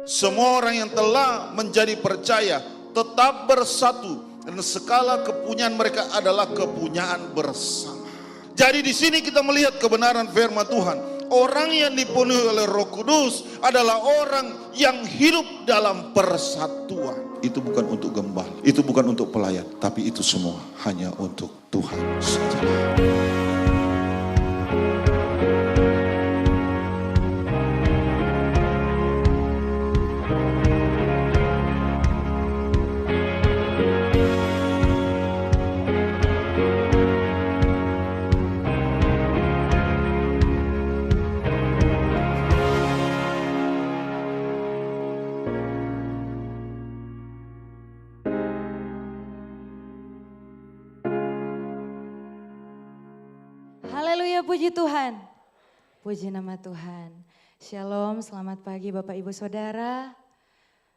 Semua orang yang telah menjadi percaya tetap bersatu dan segala kepunyaan mereka adalah kepunyaan bersama. Jadi di sini kita melihat kebenaran firman Tuhan. Orang yang dipenuhi oleh Roh Kudus adalah orang yang hidup dalam persatuan. Itu bukan untuk gembala, itu bukan untuk pelayan, tapi itu semua hanya untuk Tuhan saja. Haleluya, puji Tuhan. Puji nama Tuhan. Shalom, selamat pagi Bapak Ibu Saudara.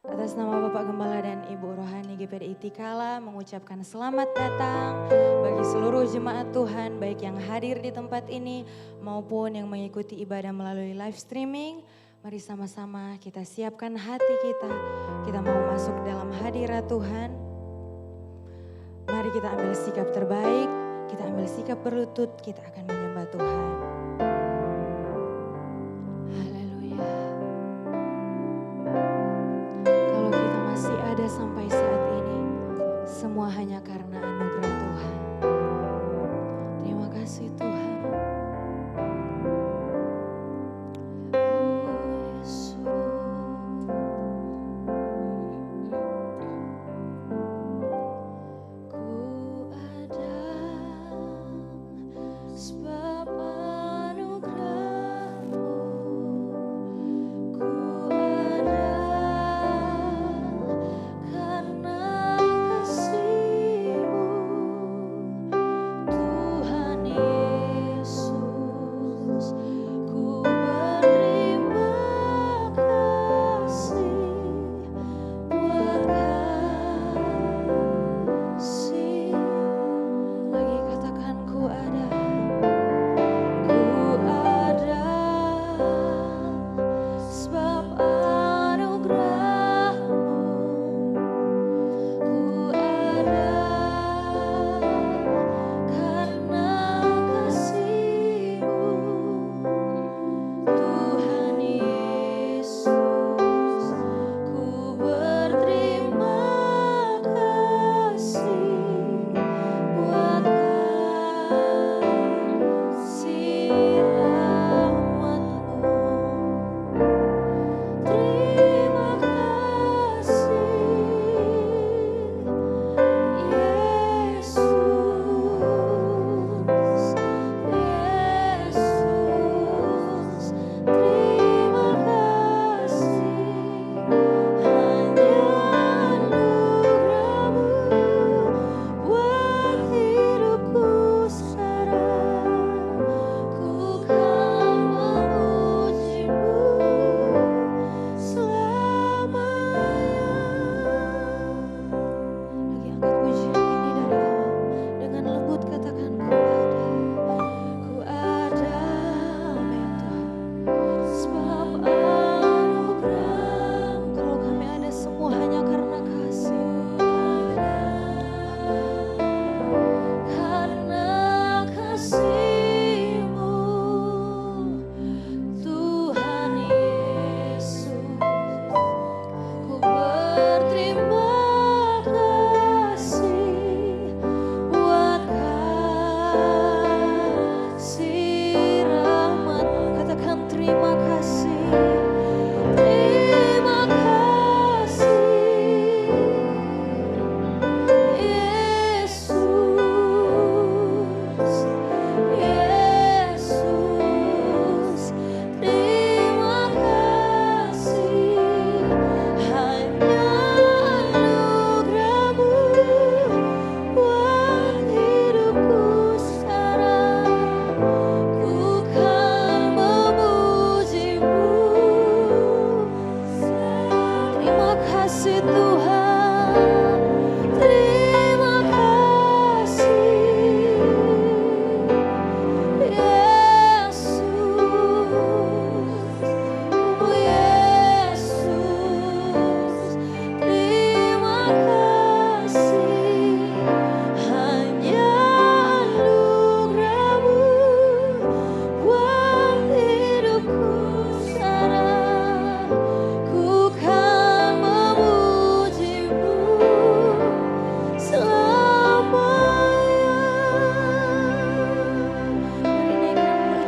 Atas nama Bapak Gembala dan Ibu Rohani GPDI Tikala mengucapkan selamat datang bagi seluruh jemaat Tuhan, baik yang hadir di tempat ini maupun yang mengikuti ibadah melalui live streaming. Mari sama-sama kita siapkan hati kita. Kita mau masuk dalam hadirat Tuhan. Mari kita ambil sikap terbaik. Kita ambil sikap berlutut, kita akan menyembah Tuhan. Haleluya. Kalau kita masih ada sampai saat ini, semua hanya karena anugerah Tuhan. Terima kasih Tuhan.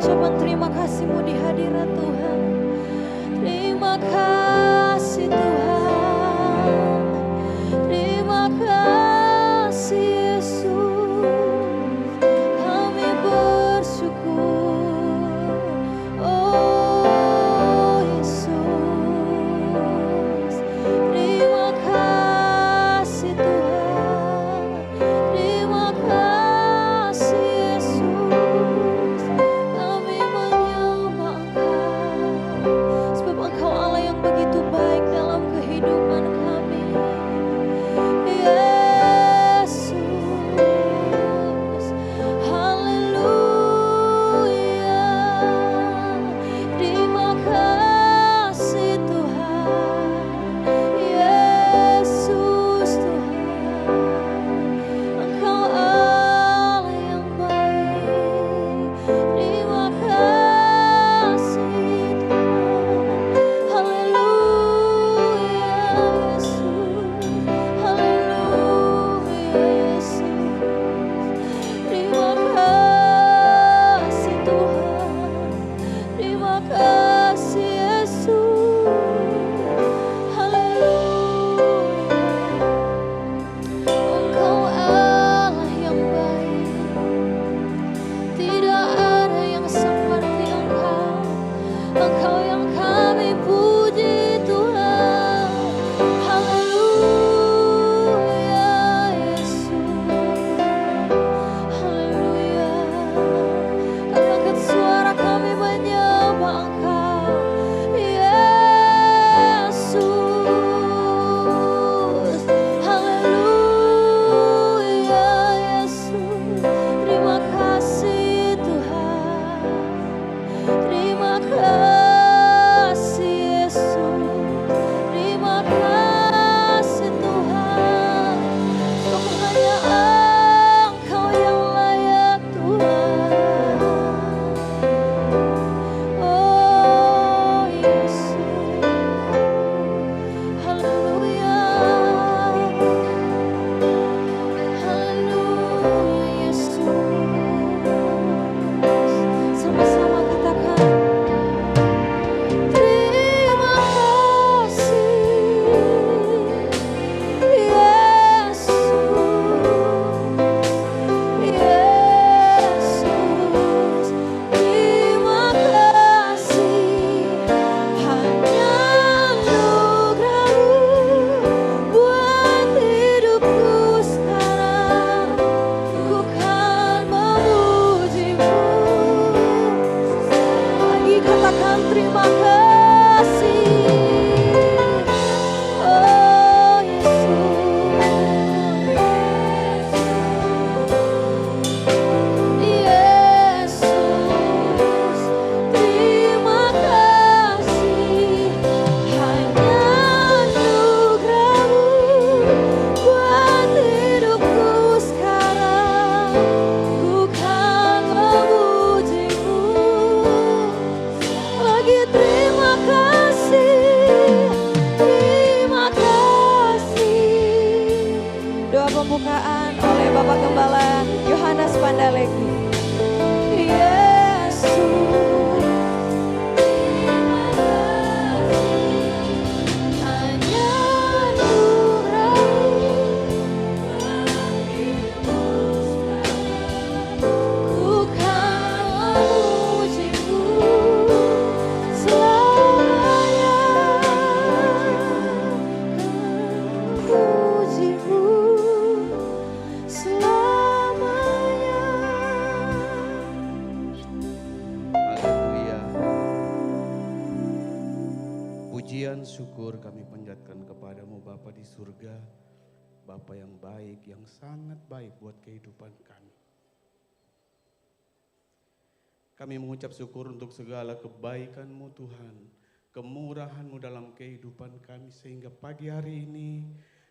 ucapan terima kasih-Mu di hadirat Tuhan. Terima kasih Tuhan. Terima kasih Yesus. Kami bersyukur. Oh Yesus. Terima kasih Tuhan. Terima kasih Yesus. Kami menyembah Engkau. Sebab Engkau Allah yang begitu baik dalam kehidupan kami. Yesus. Haleluya. Terima kasih Tuhan. Yesus Tuhan. Engkau Allah yang baik. Terima kasih Tuhan. Haleluya Yesus. Haleluya Yesus. Terima kasih Tuhan. Terima kasih Yesus. Haleluya. Engkau Allah yang baik. Tidak ada yang seperti Engkau. Engkau yang kami puji Tuhan. Haleluya Yesus. Haleluya. Kami angkat suara kami menyembah Engkau. Yesus. Haleluya Yesus. Terima kasih Tuhan. Terima kasih Yesus. Terima kasih Tuhan. Kau hanya Engkau yang layak Tuhan. Oh Yesus. Haleluya. Haleluya Yesus. Sama-sama katakan. Terima kasih Yesus. Yesus. Terima kasih. Hanya anugerah-Mu buat hidupku sekarang. Ku kan memuji-Mu. Lagi katakan terima kasih. Oh Yesus. Yesus. Terima kasih. Hanya anugerah-Mu buat hidupku sekarang. Ku kan memuji-Mu. Lagi terima kasih. Terima kasih. Doa pembukaan oleh Bapak Gembala Yohanes Pandalegi. Yesus. Terima kasih. Hanya anugerah-Mu ku kan memuji-Mu selamanya. Memuji-Mu selamanya. Haleluya. Pujian syukur kami panjatkan kepadamu Bapa di surga. Bapa yang baik, yang sangat baik buat kehidupan kami. Kami mengucap syukur untuk segala kebaikan-Mu Tuhan. Kemurahan-Mu dalam kehidupan kami. Sehingga pagi hari ini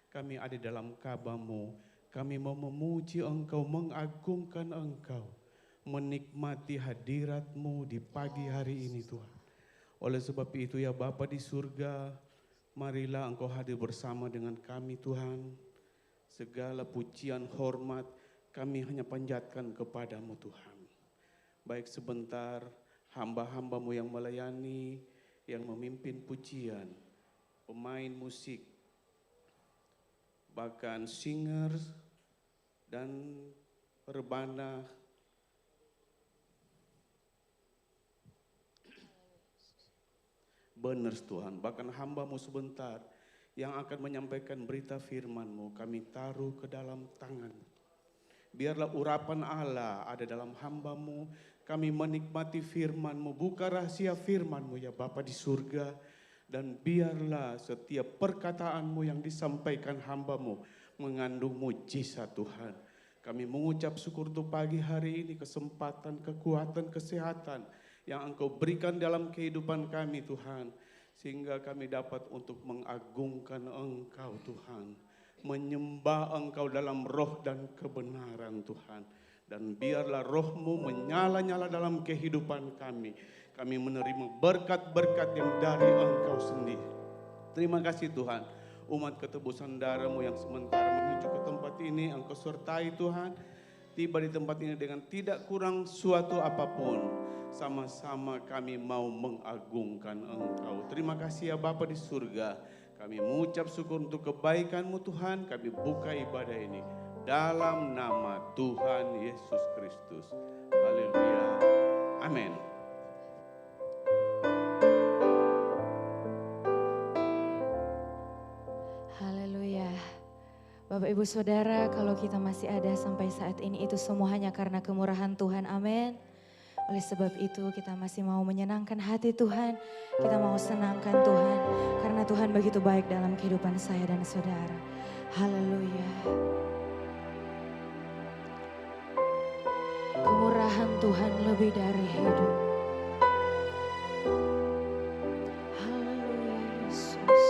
kami ada dalam kabah-Mu. Kami mau memuji Engkau, mengagungkan Engkau. Menikmati hadirat-Mu di pagi hari ini Tuhan. Oleh sebab itu ya Bapa di surga, marilah Engkau hadir bersama dengan kami Tuhan. Segala pujian, hormat kami hanya panjatkan kepadamu Tuhan. baik sebentar hamba-hambamu yang melayani, yang memimpin pujian, pemain musik, bahkan singers dan perbana, banners Tuhan, bahkan hamba-Mu sebentar yang akan menyampaikan berita firman-Mu, kami taruh ke dalam tangan-Mu. Biarlah urapan Allah ada dalam hamba-Mu, kami menikmati firman-Mu, buka rahasia firman-Mu ya Bapa di surga, dan biarlah setiap perkataan-Mu yang disampaikan hamba-Mu mengandung mujizat Tuhan. Kami mengucap syukur untuk pagi hari ini, kesempatan, kekuatan, kesehatan yang Engkau berikan dalam kehidupan kami Tuhan. Sehingga kami dapat untuk mengagungkan Engkau Tuhan. Menyembah Engkau dalam roh dan kebenaran Tuhan. Dan biarlah roh-Mu menyala-nyala dalam kehidupan kami. Kami menerima berkat-berkat yang dari Engkau sendiri. Terima kasih Tuhan. Umat ketebusan darah-Mu yang sementara menuju ke tempat ini, Engkau sertai Tuhan. Tiba di tempat ini dengan tidak kurang suatu apapun. Sama-sama kami mau mengagungkan Engkau. Terima kasih ya Bapa di surga. Kami mengucap syukur untuk kebaikan-Mu Tuhan. Kami buka ibadah ini dalam nama Tuhan Yesus Kristus. Haleluya. Amin. Haleluya. Bapak Ibu Saudara, kalau kita masih ada sampai saat ini itu semua hanya karena kemurahan Tuhan. Amin. Oleh sebab itu kita masih mau menyenangkan hati Tuhan. Kita mau senangkan Tuhan. Karena Tuhan begitu baik dalam kehidupan saya dan saudara. Haleluya. Kemurahan Tuhan lebih dari hidup. Haleluya Yesus.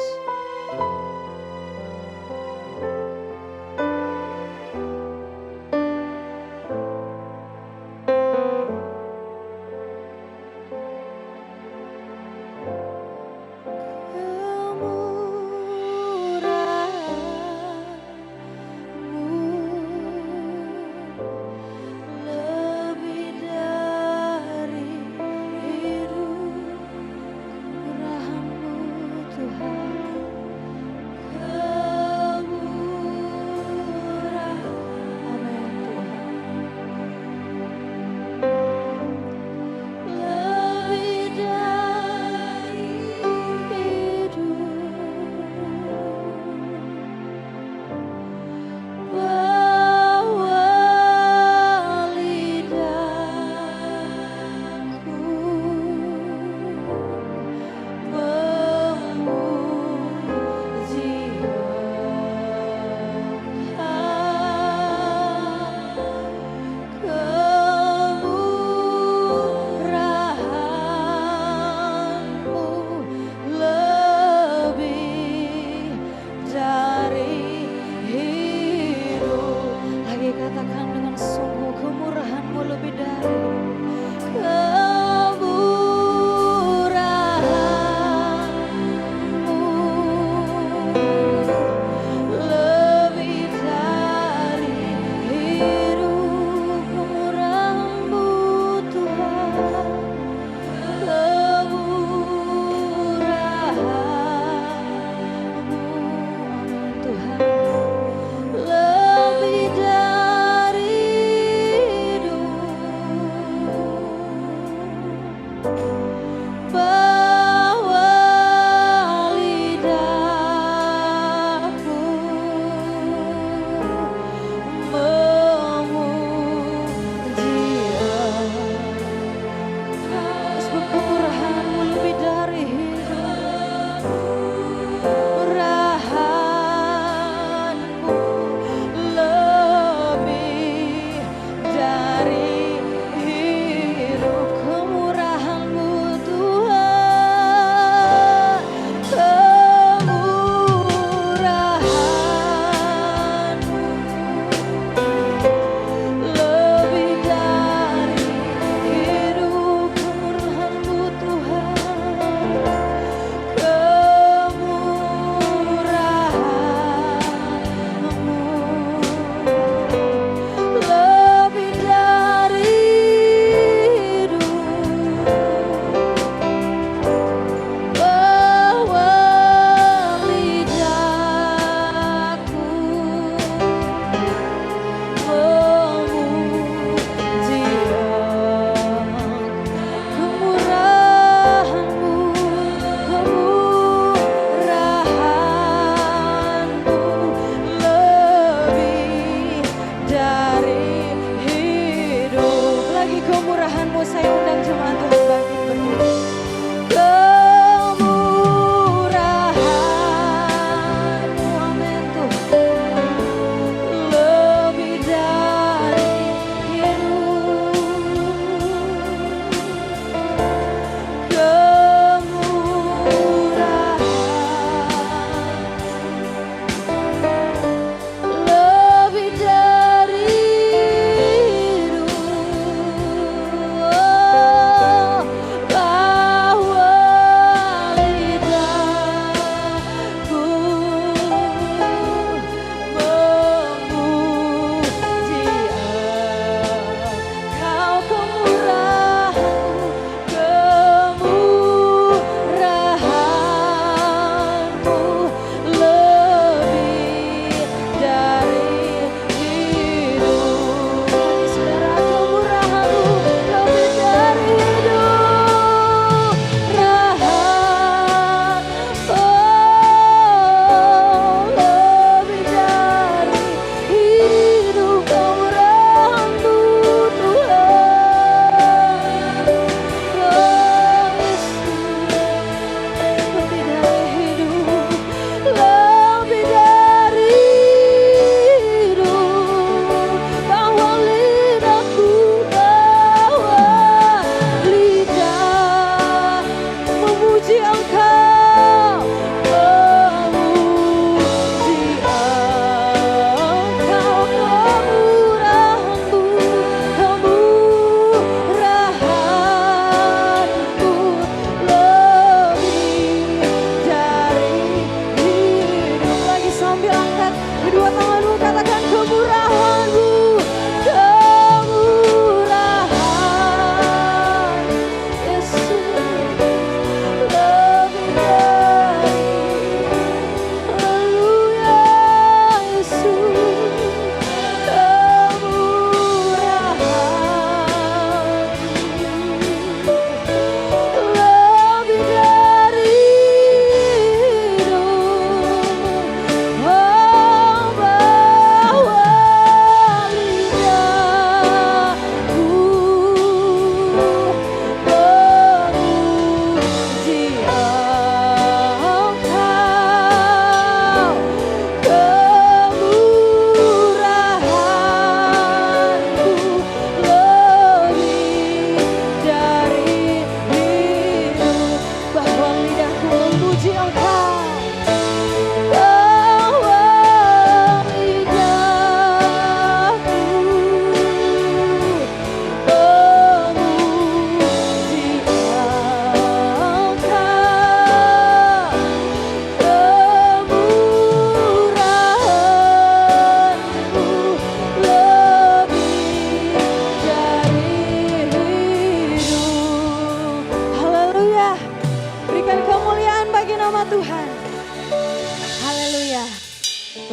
Kemurahan-Mu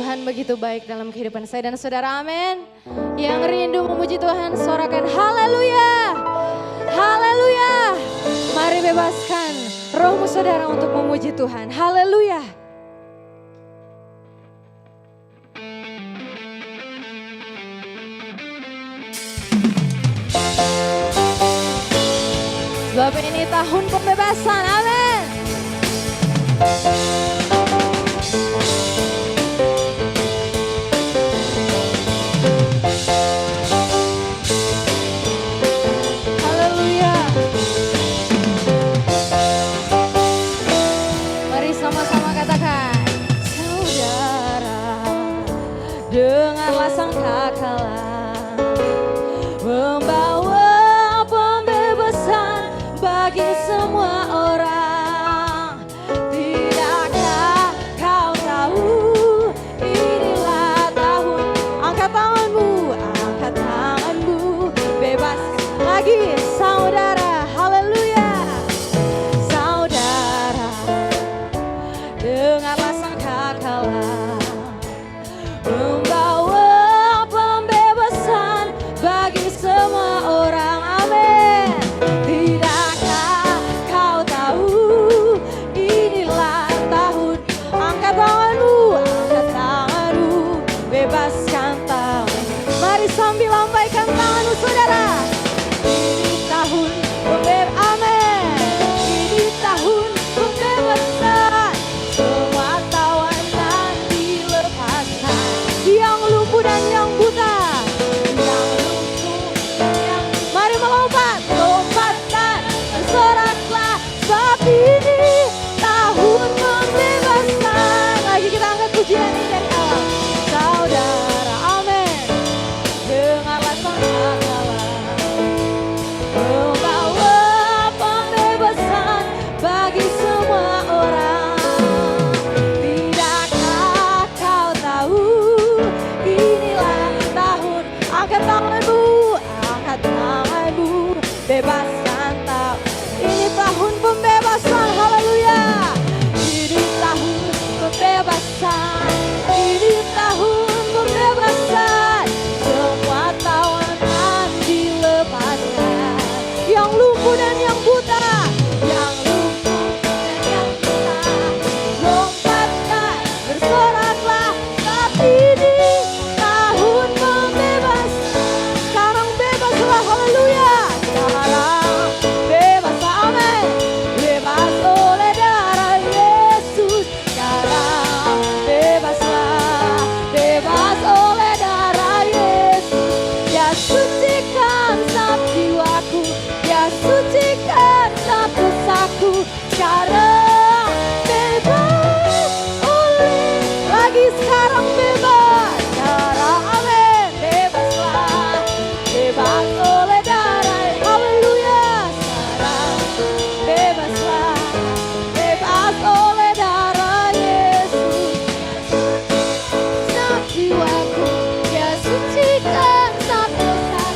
Tuhan begitu baik dalam kehidupan saya dan saudara, amin. Yang rindu memuji Tuhan, sorakan haleluya. Haleluya. Mari bebaskan rohmu saudara untuk memuji Tuhan, haleluya. Sebab ini tahun pembebasan, amin. Haleluya. Mari sama-sama katakan, saudara, dengarlah sangkakala membawa pembebasan bagi semua orang. Tidakkah kau tahu inilah tahun, angkat tanganmu, bebas lagi saudara, haleluya. Saudara, dengarlah sangkakala membawa pembebasan bagi semua orang, amin. Tidakkah kau tahu inilah tahun, angkat tanganmu, bebaskan tangan. Mari sambil lambaikan tanganmu saudara. Ini tahun amin. Ini tahun pembebasan, semua tawanan dilepaskan, yang lumpuh dan yang buta, mari melompatkan, bersoraklah, sebab ini tahun pembebasan. Lagi kita angkat pujian ini dari awal. Saudara, amin. Dengarlah sangkakala membawa pembebasan bagi semua orang. Tidakkah kau tahu inilah tahun, angkat tanganmu, bebaskan tahun. Ini tahun pembebasan, haleluya. Ini tahun pembebasan, ini tahun pembebasan, semua tawanan dilepaskan, yang lumpuh dan yang buta, lompatkan, bersoraklah, saat ini tahun pembebasan. Sekarang bebaslah, haleluya. Sekarang bebas, amin. Bebas oleh darah Yesus. Sekarang bebaslah, bebas oleh darah Yesus. Dia sucikan setiap jiwaku, dia sucikan setiap dosaku. Sekarang bebas oleh, lagi sekarang bebas. Sekarang amin, bebaslah, bebas oleh darah, haleluya. Sekarang bebaslah, bebas oleh darah Yesus. Setiap jiwaku dia sucikan setiap dosaku.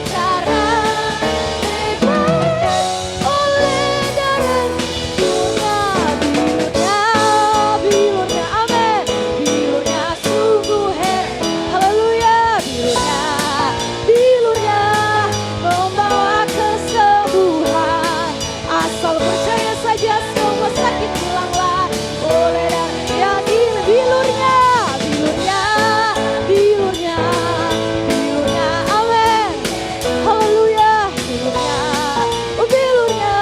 Sekarang bebas oleh darah bilurnya, amin. Bilurnya sungguh hebat, haleluya. Bilurnya membawa kesembuhan. Asal percaya saja semua sakit hilanglah oleh darah. Yakin bilurnya, amin. Haleluya, bilurnya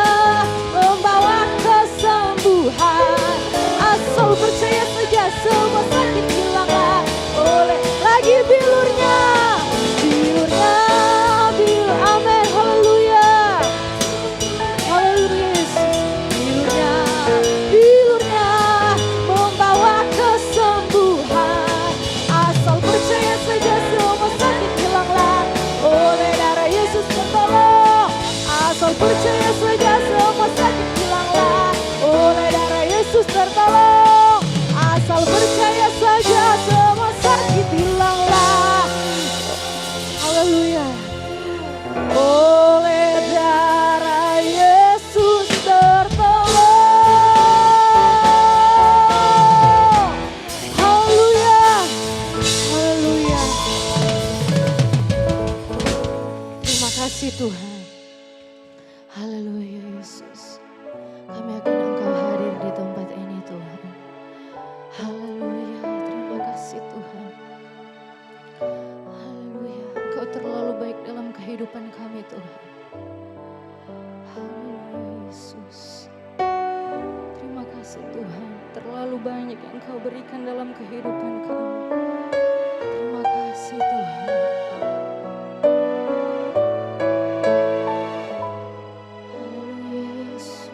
membawa kesembuhan. Asal percaya saja semua sakit hilanglah oleh, lagi bilurnya, amin. Haleluya, haleluya Yesus. Bilurnya membawa kesembuhan. Asal percaya saja semua sakit hilanglah oleh darah Yesus tertolong. Asal percaya saja semua sakit hilanglah oleh darah Yesus tertolong. Asal percaya saja semua sakit hilanglah, haleluya. Oleh darah Yesus tertolong, haleluya. Haleluya Yesus. Kami akan Engkau hadir di tempat ini Tuhan. Haleluya, terima kasih Tuhan. Haleluya, Engkau terlalu baik dalam kehidupan kami Tuhan. Haleluya Yesus. Terima kasih Tuhan, terlalu banyak yang Engkau berikan dalam kehidupan kami. Terima kasih Tuhan. Haleluya Yesus.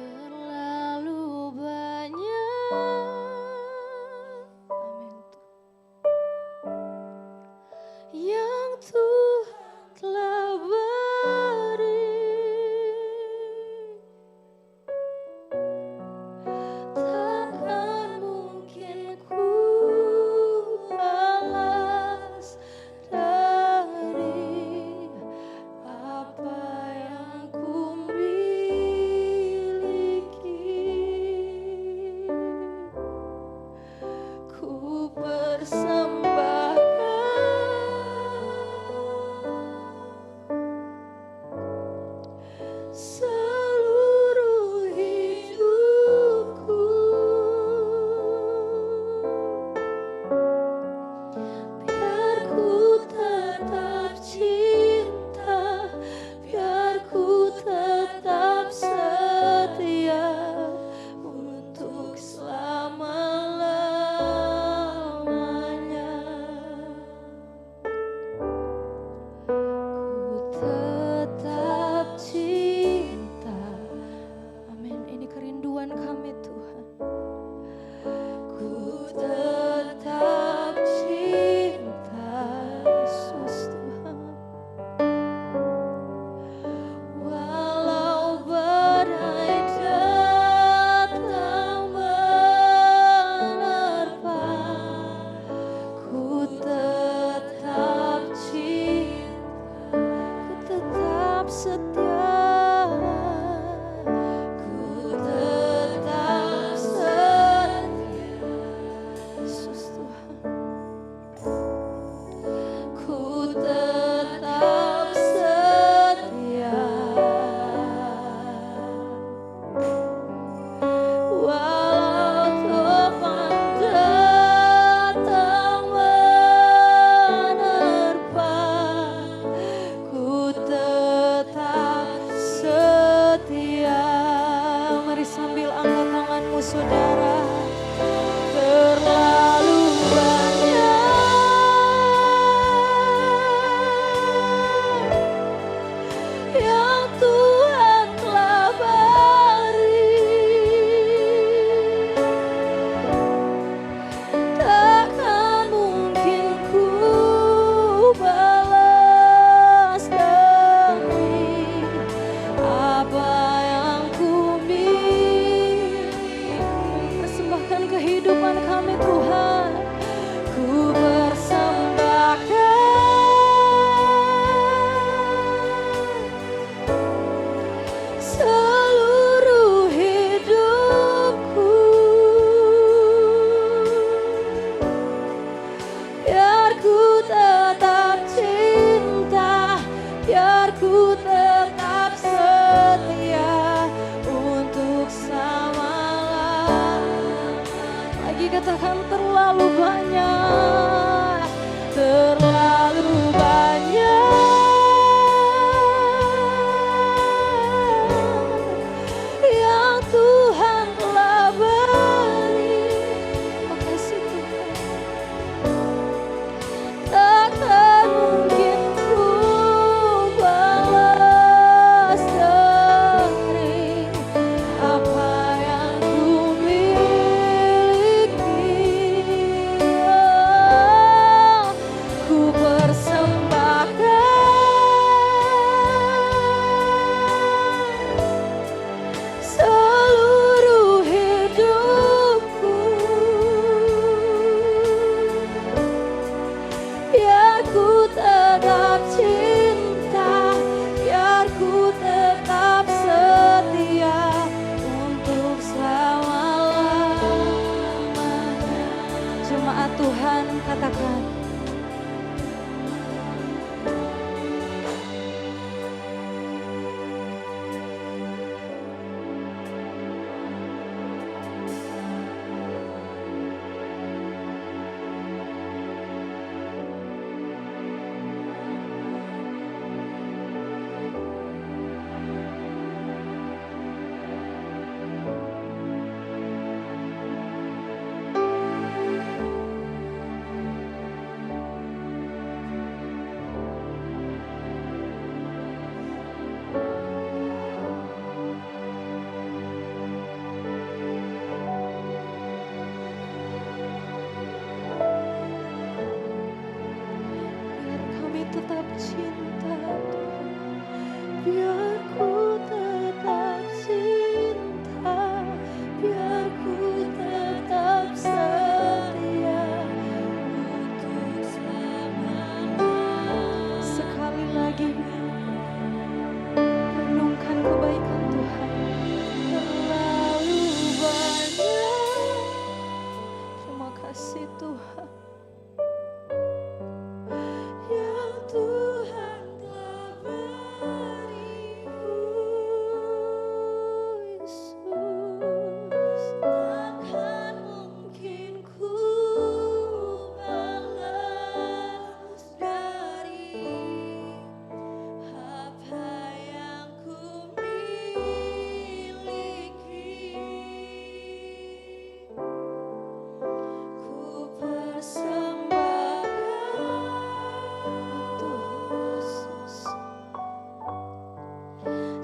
Terlalu banyak, amin, yang Tuhan telah beri, takkan mungkin ku balas dari apa yang ku miliki. Ku persembahkan seluruh hidupku, biar ku tetap cinta, biar ku tetap setia untuk selama-lamanya. Ku tetap cinta. Amin. Ini kerinduan kami Tuhan. Ku tetap cinta Yesus Tuhan. Walau badai datang menerpa, ku tetap cinta, ku tetap setia, ku tetap setia Yesus Tuhan. Ku tetap setia. Walau topan datang menerpa, ku tetap setia. Mari sambil angkat tanganmu saudara. Terlalu banyak yang Tuhan telah beri, takkan mungkin ku balas dari apa yang ku miliki. Persembahkan kehidupan kami Tuhan. Ku persembahkan seluruh hidupku, biar ku tetap cinta, biar ku tetap setia untuk selama-lamanya. Lagi katakan terlalu banyak, terlalu banyak yang Tuhan telah beri. Makasih Tuhan. cinta Tuhan, biar ku tetap cinta, biar ku tetap setia untuk selamanya. Sekali lagi renungkan kebaikan Tuhan, terlalu banyak. Terima kasih Tuhan yang Tuhan telah beri. Yesus, takkan mungkin ku balas dari apa yang ku miliki. Ku persembahkan untuk Yesus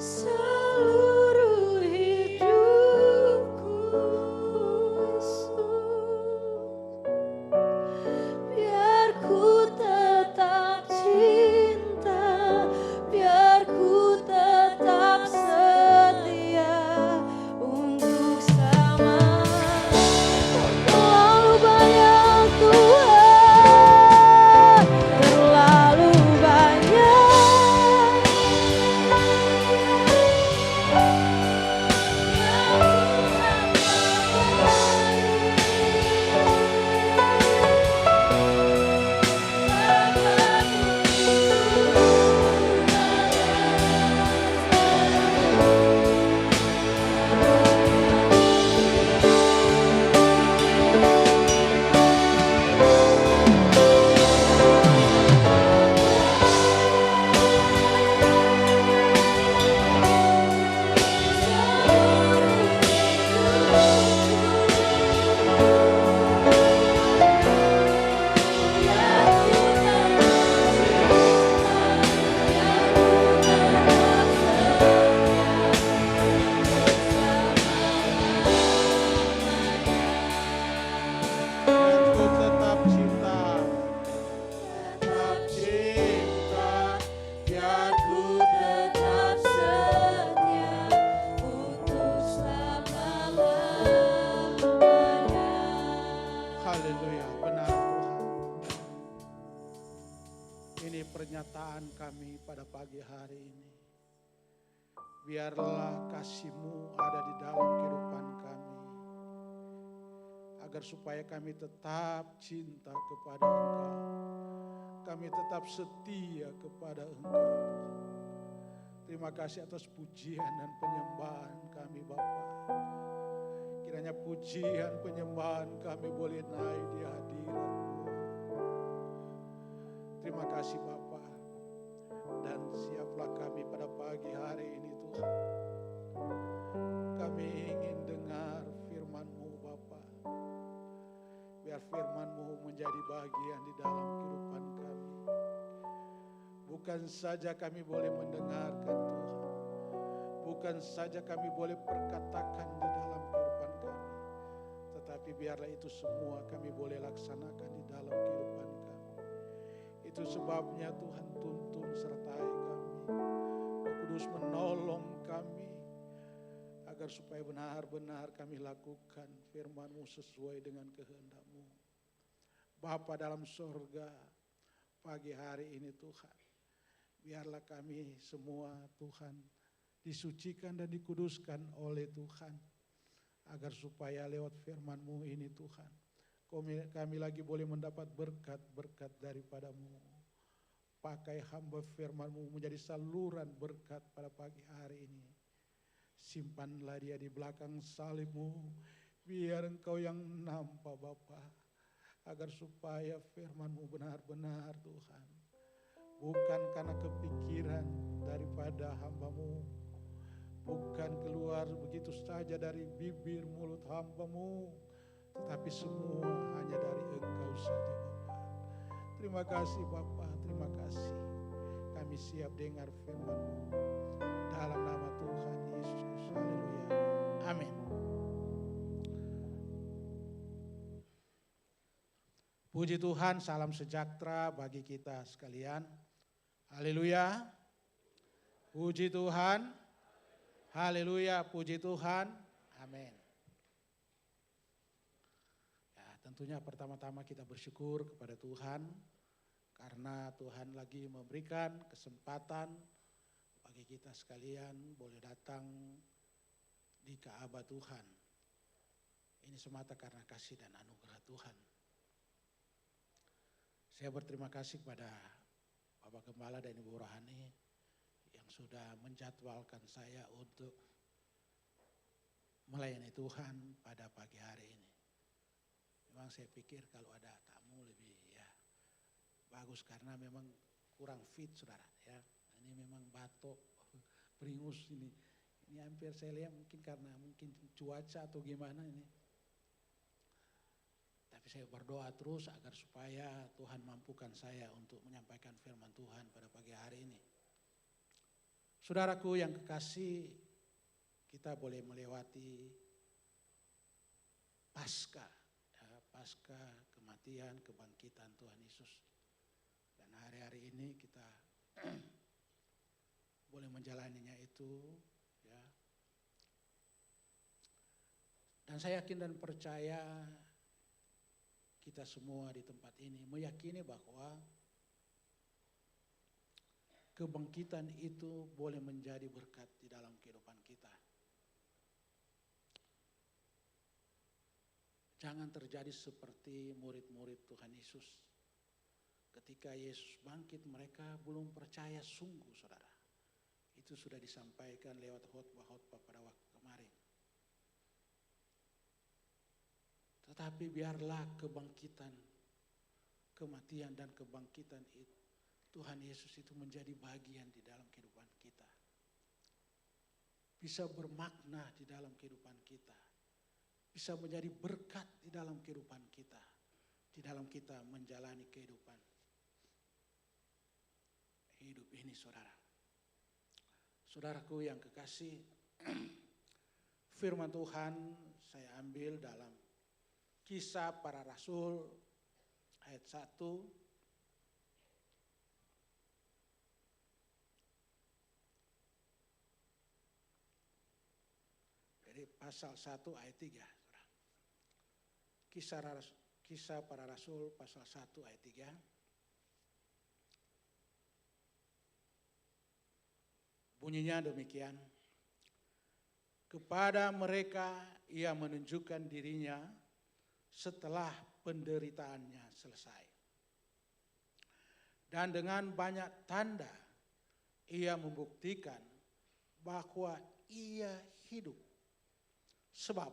seluruh hidupku, Yesus. Biar ku tetap cinta, biar ku tetap setia untuk selamanya. Terlalu banyak Tuhan, terlalu banyak Ku tetap cinta, tetap cinta, biar ku tetap setia untuk selama-lamanya. haleluya, benar Tuhan. Ini pernyataan kami pada pagi hari ini. Biarlah kasih-Mu ada di dalam kehidupan kami, agar supaya kami tetap cinta kepada Engkau, kami tetap setia kepada Engkau. Terima kasih atas pujian dan penyembahan kami Bapa. Kiranya pujian penyembahan kami boleh naik di hadirat-Mu. Terima kasih Bapa. Dan siaplah kami pada pagi hari ini Tuhan. Kami ingin dengar firman-Mu Bapa. Biar firman-Mu menjadi bagian di dalam kehidupan kami. Bukan saja kami boleh mendengarkan Tuhan. Bukan saja kami boleh perkatakan di dalam kehidupan kami. Tetapi biarlah itu semua kami boleh laksanakan di dalam kehidupan kami. Itu sebabnya Tuhan tuntun sertai kami. Roh Kudus menolong kami. Agar supaya benar-benar kami lakukan firman-Mu sesuai dengan kehendak-Mu. Bapa dalam sorga, pagi hari ini Tuhan, biarlah kami semua Tuhan disucikan dan dikuduskan oleh Tuhan. Agar supaya lewat firman-Mu ini Tuhan, kami lagi boleh mendapat berkat-berkat daripada-Mu. Pakai hamba firman-Mu menjadi saluran berkat pada pagi hari ini. Simpanlah dia di belakang salib-Mu, biar Engkau yang nampak Bapa, agar supaya firman-Mu benar-benar Tuhan, bukan karena kepikiran daripada hamba-Mu, bukan keluar begitu saja dari bibir mulut hamba-Mu, tetapi semua hanya dari Engkau saja Bapa. Terima kasih Bapa, terima kasih. Kami siap dengar firman-Mu. Dalam nama Tuhan Yesus Kristus. Haleluya. Amin. Puji Tuhan, salam sejahtera bagi kita sekalian. Haleluya. Puji Tuhan. Haleluya, puji Tuhan. Amin. Ya, tentunya pertama-tama kita bersyukur kepada Tuhan karena Tuhan lagi memberikan kesempatan bagi kita sekalian boleh datang di Ka'bah Tuhan. Ini semata karena kasih dan anugerah Tuhan. Saya berterima kasih kepada Bapak Gembala dan Ibu Rohani yang sudah menjadwalkan saya untuk melayani Tuhan pada pagi hari ini. Memang saya pikir kalau ada tamu lebih ya bagus karena memang kurang fit saudara ya. Ini memang batuk, beringus ini. Ini hampir saya lihat mungkin karena mungkin cuaca atau gimana ini. Tapi saya berdoa terus agar supaya Tuhan mampukan saya untuk menyampaikan firman Tuhan pada pagi hari ini. Saudaraku yang kekasih, kita boleh melewati Paskah, ya, Paskah kematian, kebangkitan Tuhan Yesus. Dan hari-hari ini kita boleh menjalaninya itu, ya. Dan saya yakin dan percaya kita semua di tempat ini meyakini bahwa kebangkitan itu boleh menjadi berkat di dalam kehidupan kita. Jangan terjadi seperti murid-murid Tuhan Yesus. Ketika Yesus bangkit mereka belum percaya sungguh saudara. Itu sudah disampaikan lewat khotbah-khotbah pada waktu kemarin. Tetapi biarlah kebangkitan, kematian dan kebangkitan itu, Tuhan Yesus itu menjadi bagian di dalam kehidupan kita. Bisa bermakna di dalam kehidupan kita. Bisa menjadi berkat di dalam kehidupan kita. Di dalam kita menjalani kehidupan hidup ini saudara. Saudaraku yang kekasih, firman Tuhan saya ambil dalam Kisah Para Rasul ayat 1. Dari pasal 1 ayat 3. Kisah Para Rasul pasal 1 ayat 3. Bunyinya demikian. Kepada mereka ia menunjukkan dirinya setelah penderitaannya selesai. Dan dengan banyak tanda ia membuktikan bahwa ia hidup. Sebab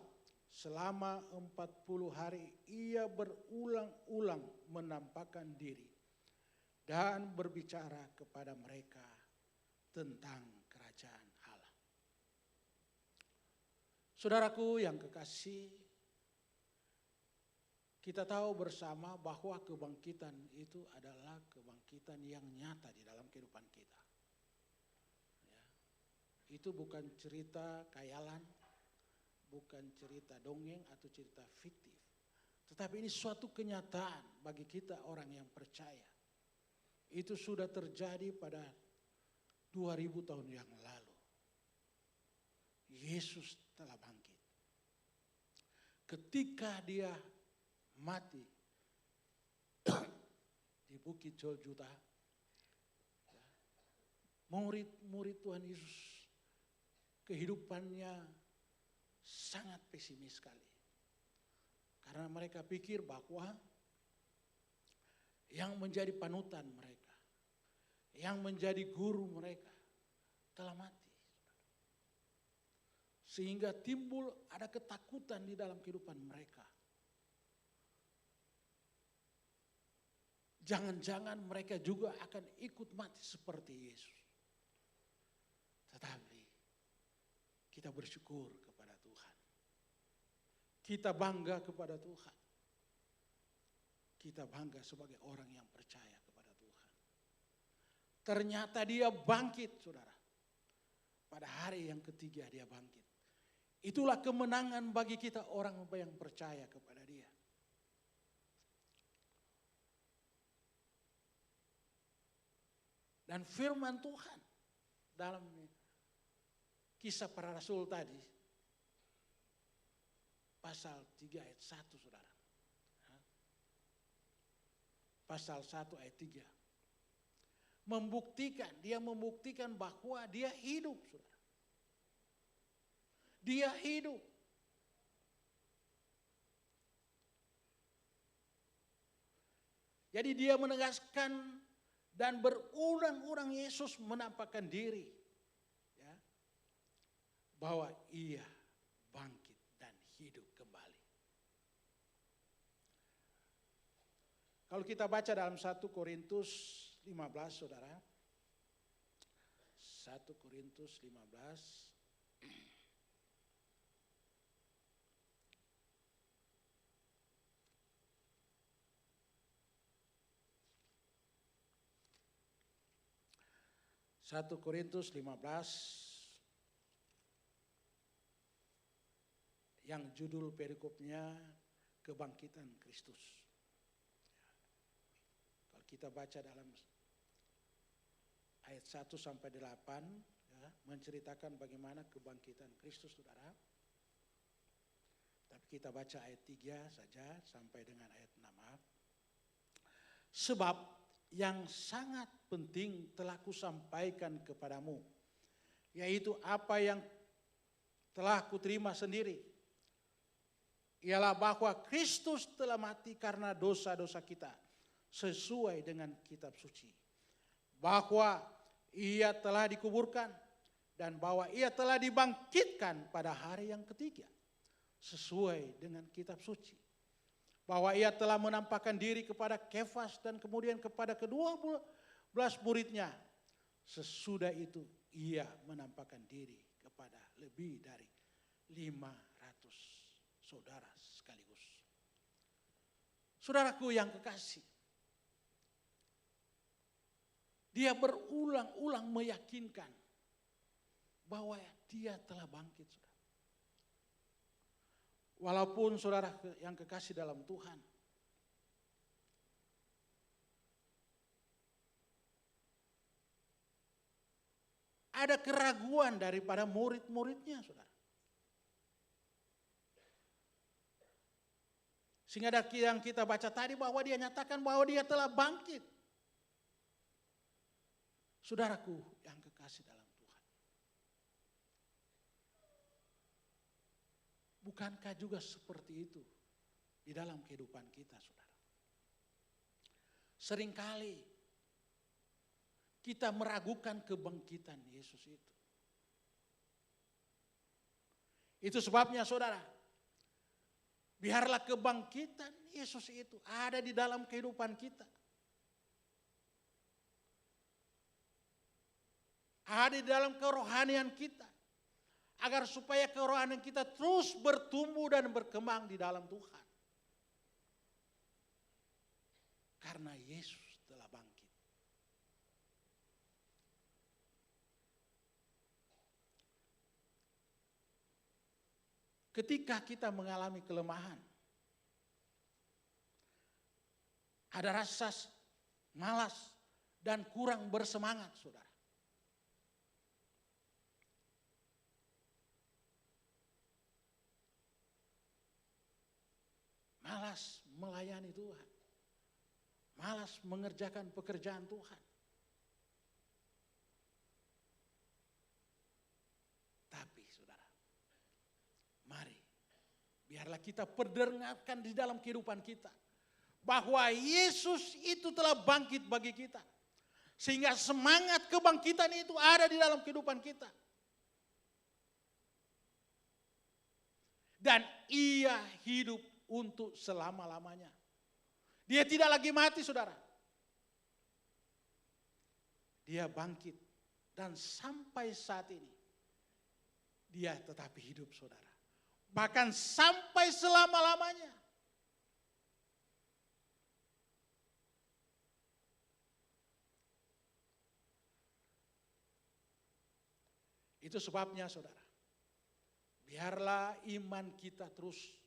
selama 40 hari ia berulang-ulang menampakkan diri dan berbicara kepada mereka tentang kerajaan Allah. Saudaraku yang kekasih, kita tahu bersama bahwa kebangkitan itu adalah kebangkitan yang nyata di dalam kehidupan kita. Ya. Itu bukan cerita khayalan, bukan cerita dongeng atau cerita fiktif. Tetapi ini suatu kenyataan bagi kita orang yang percaya. Itu sudah terjadi pada 2000 tahun yang lalu. Yesus telah bangkit. Ketika dia mati di Bukit Golgota, murid-murid Tuhan Yesus kehidupannya sangat pesimis sekali. Karena mereka pikir bahwa yang menjadi panutan mereka, yang menjadi guru mereka telah mati. Sehingga timbul ada ketakutan di dalam kehidupan mereka. Jangan-jangan mereka juga akan ikut mati seperti Yesus. Tetapi kita bersyukur kepada Tuhan. Kita bangga kepada Tuhan. Kita bangga sebagai orang yang percaya kepada Tuhan. Ternyata dia bangkit, saudara. Pada hari yang ketiga dia bangkit. Itulah kemenangan bagi kita orang yang percaya kepada dia. Dan firman Tuhan dalam Kisah Para Rasul tadi, pasal 3 ayat 1 saudara. Pasal 1 ayat 3. Dia membuktikan bahwa dia hidup saudara. Dia hidup. Jadi dia menegaskan dan berulang-ulang Yesus menampakkan diri ya, bahwa ia bangkit dan hidup kembali. Kalau kita baca dalam 1 Korintus 15 saudara. 1 Korintus 15. Satu Korintus 15 yang judul perikopnya kebangkitan Kristus. Kalau kita baca dalam ayat 1 sampai 8 ya, menceritakan bagaimana kebangkitan Kristus saudara. Tapi kita baca ayat 3 saja sampai dengan ayat 6. Sebab yang sangat penting telah kusampaikan kepadamu, yaitu apa yang telah kuterima sendiri, ialah bahwa Kristus telah mati karena dosa-dosa kita, sesuai dengan kitab suci. Bahwa ia telah dikuburkan, dan bahwa ia telah dibangkitkan pada hari yang ketiga, sesuai dengan kitab suci. Bahwa ia telah menampakkan diri kepada Kefas dan kemudian kepada ke-12 muridnya. Sesudah itu ia menampakkan diri kepada lebih dari 500 saudara sekaligus. Saudaraku yang kekasih, dia berulang-ulang meyakinkan bahwa dia telah bangkit. Walaupun saudara yang kekasih dalam Tuhan, ada keraguan daripada murid-muridnya saudara. Sehingga ada yang kita baca tadi bahwa dia nyatakan bahwa dia telah bangkit. Saudaraku yang kekasih dalam Tuhan. Bukankah juga seperti itu di dalam kehidupan kita saudara? Seringkali kita meragukan kebangkitan Yesus itu. Itu sebabnya saudara, biarlah kebangkitan Yesus itu ada di dalam kehidupan kita. Ada di dalam kerohanian kita. Agar supaya kerohanian kita terus bertumbuh dan berkembang di dalam Tuhan. Karena Yesus telah bangkit. Ketika kita mengalami kelemahan, ada rasa malas dan kurang bersemangat, saudara. Malas melayani Tuhan. Malas mengerjakan pekerjaan Tuhan. Tapi saudara, mari biarlah kita perdengarkan di dalam kehidupan kita bahwa Yesus itu telah bangkit bagi kita. Sehingga semangat kebangkitan itu ada di dalam kehidupan kita. Dan ia hidup untuk selama-lamanya. Dia tidak lagi mati saudara. Dia bangkit. Dan sampai saat ini dia tetap hidup saudara. Bahkan sampai selama-lamanya. Itu sebabnya saudara. Biarlah iman kita terus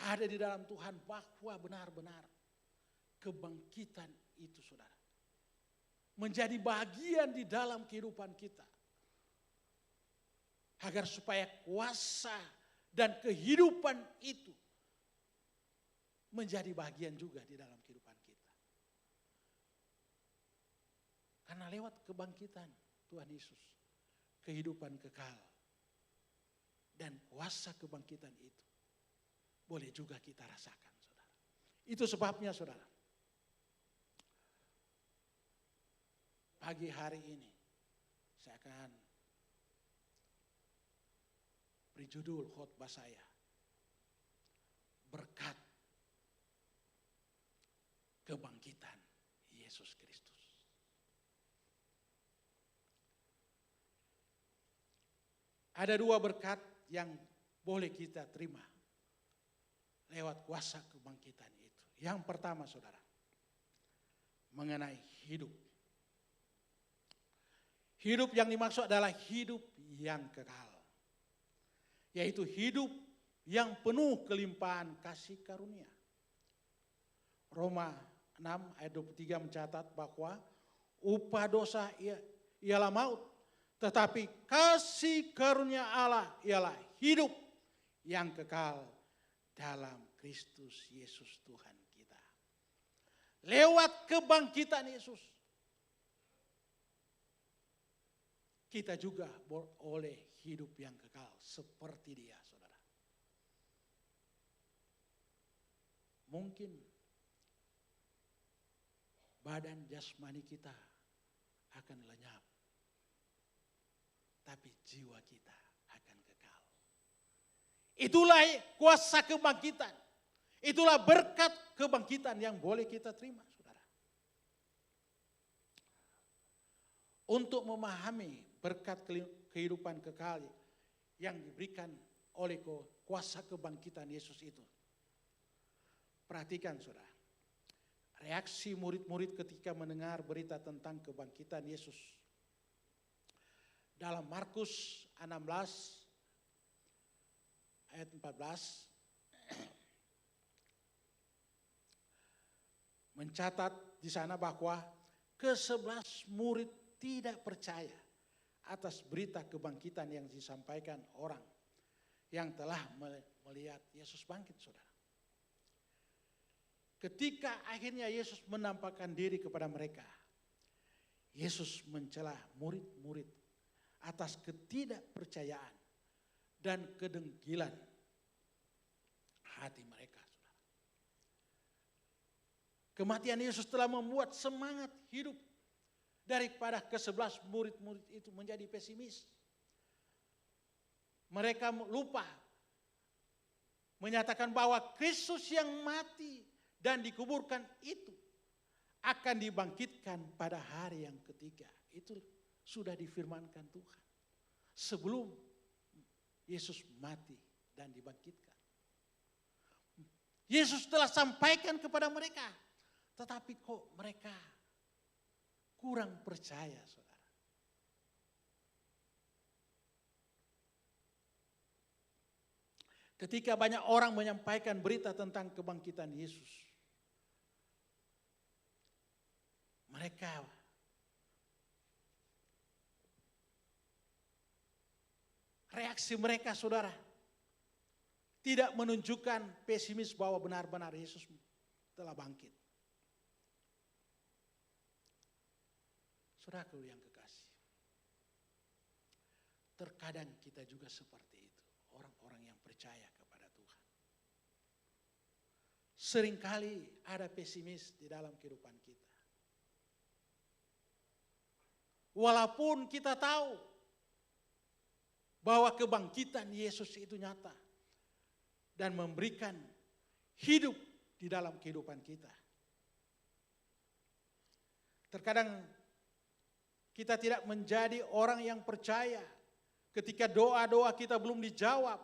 ada di dalam Tuhan bahwa benar-benar kebangkitan itu saudara menjadi bagian di dalam kehidupan kita. Agar supaya kuasa dan kehidupan itu menjadi bagian juga di dalam kehidupan kita. Karena lewat kebangkitan Tuhan Yesus, kehidupan kekal dan kuasa kebangkitan itu boleh juga kita rasakan, saudara. Itu sebabnya, saudara, pagi hari ini saya akan beri judul khotbah saya, berkat kebangkitan Yesus Kristus. Ada dua berkat yang boleh kita terima lewat kuasa kebangkitan itu. Yang pertama, saudara, mengenai hidup. Hidup yang dimaksud adalah hidup yang kekal. Yaitu hidup yang penuh kelimpahan kasih karunia. Roma 6 ayat 23 mencatat bahwa upah dosa ialah maut. Tetapi kasih karunia Allah ialah hidup yang kekal dalam Kristus Yesus Tuhan kita. Lewat kebangkitan Yesus, kita juga boleh hidup yang kekal seperti Dia, saudara. Mungkin badan jasmani kita akan lenyap, tapi jiwa kita akan kekal. Itulah kuasa kebangkitan. Itulah berkat kebangkitan yang boleh kita terima, saudara. Untuk memahami berkat kehidupan kekal yang diberikan oleh kuasa kebangkitan Yesus itu. Perhatikan, saudara. Reaksi murid-murid ketika mendengar berita tentang kebangkitan Yesus. Dalam Markus 16 ayat 14 mencatat di sana bahwa ke-11 murid tidak percaya atas berita kebangkitan yang disampaikan orang yang telah melihat Yesus bangkit, saudara. Ketika akhirnya Yesus menampakkan diri kepada mereka, Yesus mencela murid-murid atas ketidakpercayaan dan kedengkilan hati mereka. Kematian Yesus telah membuat semangat hidup daripada ke-11 murid-murid itu menjadi pesimis. Mereka lupa menyatakan bahwa Kristus yang mati dan dikuburkan itu akan dibangkitkan pada hari yang ketiga. Itu sudah difirmankan Tuhan sebelum Yesus mati dan dibangkitkan. Yesus telah sampaikan kepada mereka, tetapi kok mereka kurang percaya, saudara. Ketika banyak orang menyampaikan berita tentang kebangkitan Yesus, mereka reaksi mereka, saudara, tidak menunjukkan pesimis bahwa benar-benar Yesus telah bangkit. Saudaraku yang kekasih, terkadang kita juga seperti itu, orang-orang yang percaya kepada Tuhan. Seringkali ada pesimis di dalam kehidupan kita. Walaupun kita tahu bahwa kebangkitan Yesus itu nyata dan memberikan hidup di dalam kehidupan kita. Terkadang kita tidak menjadi orang yang percaya ketika doa-doa kita belum dijawab.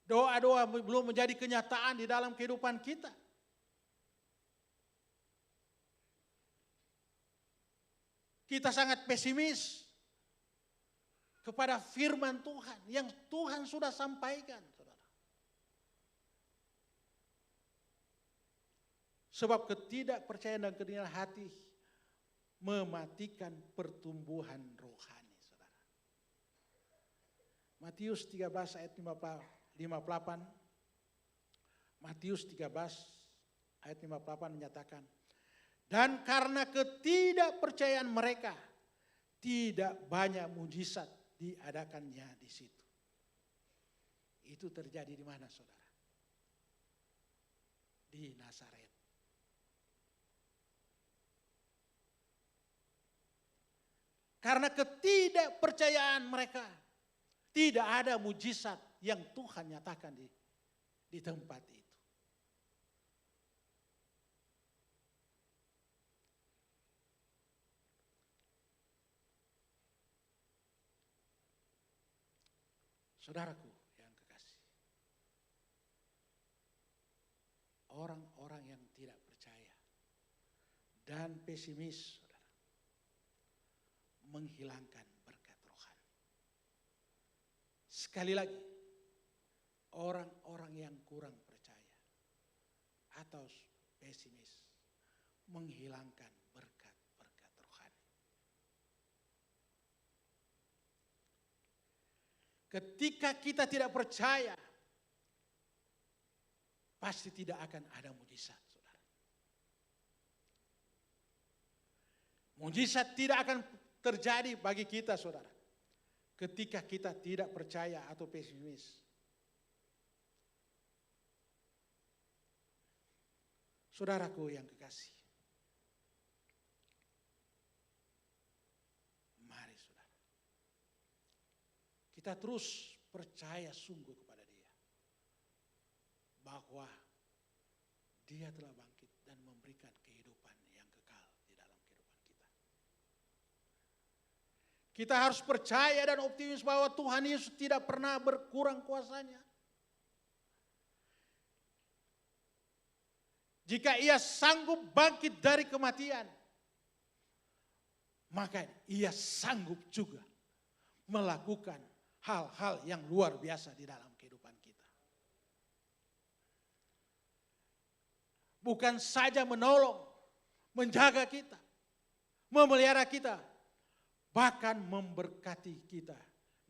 Doa-doa belum menjadi kenyataan di dalam kehidupan kita. Kita sangat pesimis kepada firman Tuhan yang Tuhan sudah sampaikan, saudara. Sebab ketidakpercayaan dan kedinginan hati mematikan pertumbuhan rohani, saudara. Matius 13 ayat 58. Matius 13 ayat 58 menyatakan, dan karena ketidakpercayaan mereka, tidak banyak mujizat diadakannya di situ. Itu terjadi di mana, saudara? Di Nazaret. Karena ketidakpercayaan mereka, tidak ada mujizat yang Tuhan nyatakan di tempat itu. Saudaraku yang kekasih, orang-orang yang tidak percaya dan pesimis, saudara, menghilangkan berkat rohani. Sekali lagi, orang-orang yang kurang percaya atau pesimis menghilangkan berkat-berkat rohani. Ketika kita tidak percaya, pasti tidak akan ada mujizat, saudara. Mujizat tidak akan terjadi bagi kita, saudara, ketika kita tidak percaya atau pesimis. Saudaraku yang kekasih, mari saudara, kita terus percaya sungguh kepada Dia, bahwa Dia telah bangkit dan memberikan kehidupan yang kekal di dalam kehidupan kita. Kita harus percaya dan optimis bahwa Tuhan Yesus tidak pernah berkurang kuasanya. Jika Ia sanggup bangkit dari kematian, maka Ia sanggup juga melakukan hal-hal yang luar biasa di dalam kehidupan kita. Bukan saja menolong, menjaga kita, memelihara kita, bahkan memberkati kita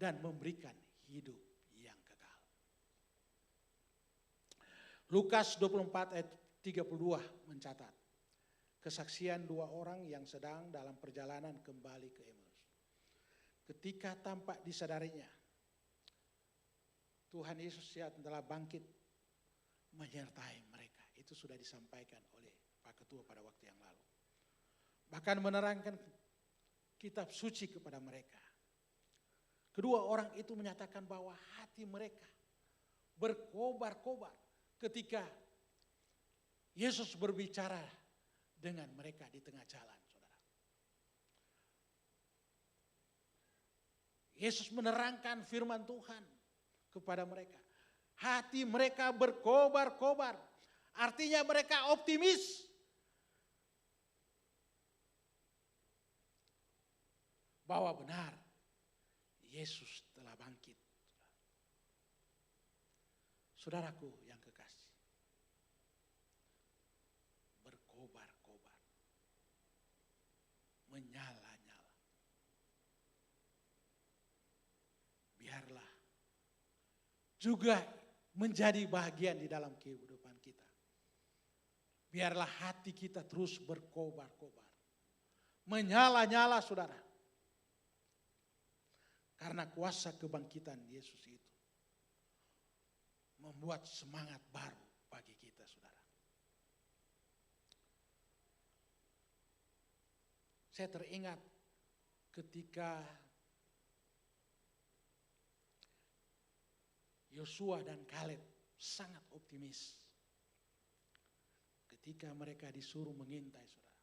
dan memberikan hidup yang kekal. Lukas 24 ayat 32 mencatat kesaksian dua orang yang sedang dalam perjalanan kembali ke Emmaus. Ketika tampak disadarinya, Tuhan Yesus telah bangkit menyertai mereka. Itu sudah disampaikan oleh Pak Ketua pada waktu yang lalu. Bahkan menerangkan kitab suci kepada mereka. Kedua orang itu menyatakan bahwa hati mereka berkobar-kobar ketika Yesus berbicara dengan mereka di tengah jalan, saudara. Yesus menerangkan firman Tuhan kepada mereka. Hati mereka berkobar-kobar. Artinya mereka optimis. Bahwa benar Yesus telah bangkit. Saudaraku yang kekasih. Berkobar-kobar. Menyala-nyala. Biarlah juga menjadi bagian di dalam kehidupan kita. Biarlah hati kita terus berkobar-kobar. Menyala-nyala, saudara. Karena kuasa kebangkitan Yesus itu membuat semangat baru bagi kita, saudara. Saya teringat ketika Yosua dan Kaleb sangat optimis. Ketika mereka disuruh mengintai, saudara.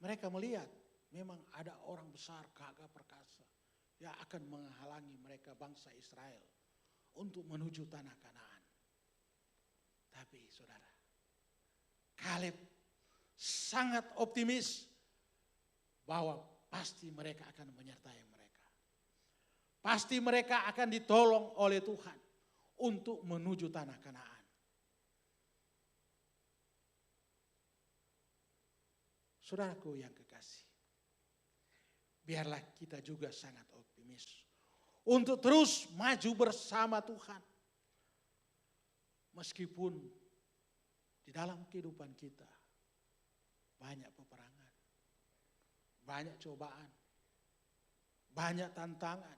Mereka melihat memang ada orang besar gagah perkasa yang akan menghalangi mereka bangsa Israel untuk menuju tanah Kanaan. Tapi saudara, Kaleb sangat optimis bahwa pasti mereka akan menyertai mereka. Pasti mereka akan ditolong oleh Tuhan untuk menuju tanah Kanaan. Saudaraku yang kekasih, biarlah kita juga sangat optimis untuk terus maju bersama Tuhan. Meskipun di dalam kehidupan kita banyak peperangan, banyak cobaan, banyak tantangan,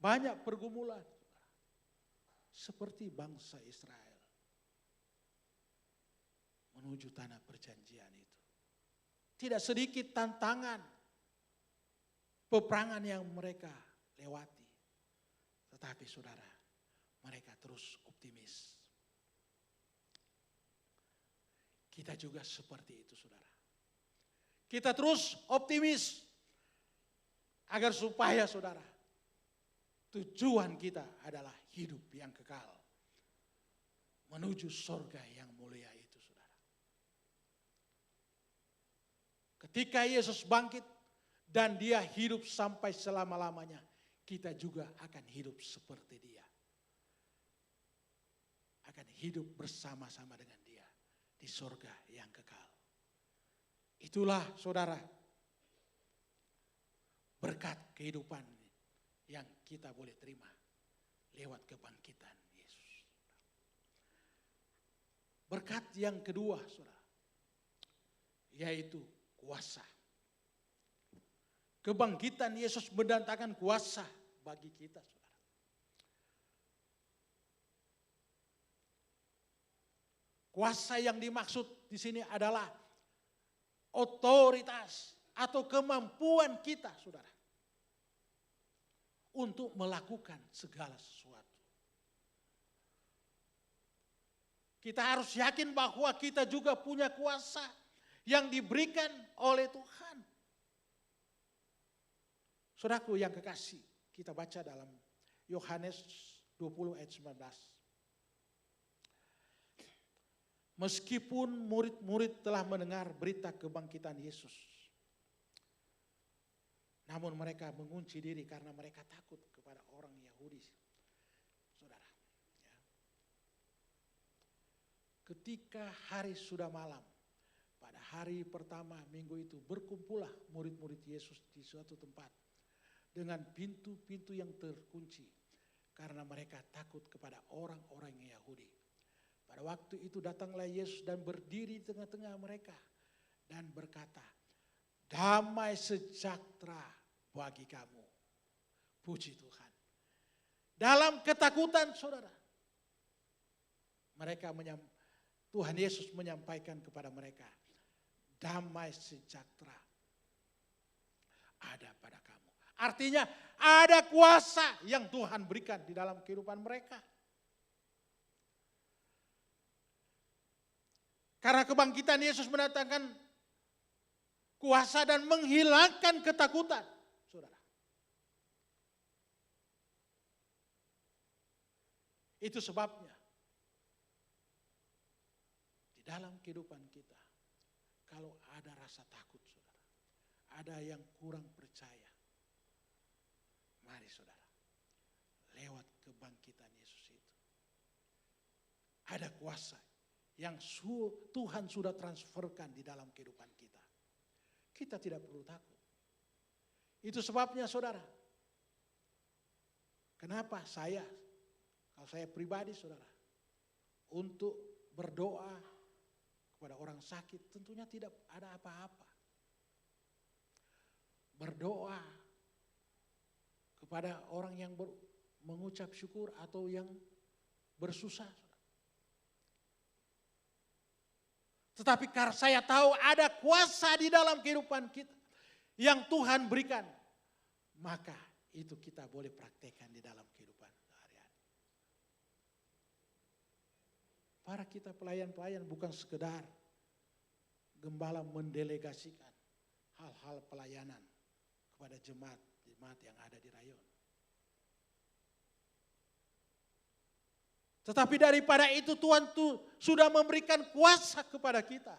banyak pergumulan. Seperti bangsa Israel menuju tanah perjanjian itu. Tidak sedikit tantangan, peperangan yang mereka lewati. Tetapi saudara, mereka terus optimis. Kita juga seperti itu saudara. Kita terus optimis agar supaya saudara, tujuan kita adalah hidup yang kekal. Menuju surga yang mulia itu saudara. Ketika Yesus bangkit dan dia hidup sampai selama-lamanya, kita juga akan hidup seperti dia. Akan hidup bersama-sama dengan dia di surga yang kekal. Itulah saudara, berkat kehidupan yang kita boleh terima lewat kebangkitan Yesus. Berkat yang kedua saudara, yaitu kuasa. Kebangkitan Yesus mendatangkan kuasa bagi kita saudara. Kuasa yang dimaksud di sini adalah otoritas atau kemampuan kita saudara untuk melakukan segala sesuatu. Kita harus yakin bahwa kita juga punya kuasa yang diberikan oleh Tuhan. Saudaraku yang kekasih, kita baca dalam Yohanes 20 ayat 19. Meskipun murid-murid telah mendengar berita kebangkitan Yesus, namun mereka mengunci diri karena mereka takut kepada orang Yahudi. Saudara, ya. Ketika hari sudah malam, pada hari pertama minggu itu berkumpullah murid-murid Yesus di suatu tempat dengan pintu-pintu yang terkunci karena mereka takut kepada orang-orang Yahudi. Pada waktu itu datanglah Yesus dan berdiri di tengah-tengah mereka dan berkata, damai sejahtera bagi kamu. Puji Tuhan. Dalam ketakutan saudara, Tuhan Yesus menyampaikan kepada mereka, damai sejahtera ada pada kamu. Artinya ada kuasa yang Tuhan berikan di dalam kehidupan mereka. Karena kebangkitan Yesus mendatangkan kuasa dan menghilangkan ketakutan, saudara. Itu sebabnya di dalam kehidupan kita, kalau ada rasa takut, saudara, ada yang kurang percaya, mari saudara, lewat kebangkitan Yesus itu, ada kuasa yang Tuhan sudah transferkan di dalam kehidupan kita. Kita tidak perlu takut. Itu sebabnya saudara, kenapa kalau saya pribadi saudara, untuk berdoa kepada orang sakit tentunya tidak ada apa-apa. Berdoa kepada orang yang mengucap syukur atau yang bersusah. Tetapi karena saya tahu ada kuasa di dalam kehidupan kita yang Tuhan berikan, maka itu kita boleh praktekkan di dalam kehidupan sehari-hari. Para kita pelayan-pelayan bukan sekedar gembala mendelegasikan hal-hal pelayanan kepada jemaat yang ada di rayon. Tetapi daripada itu Tuhan sudah memberikan kuasa kepada kita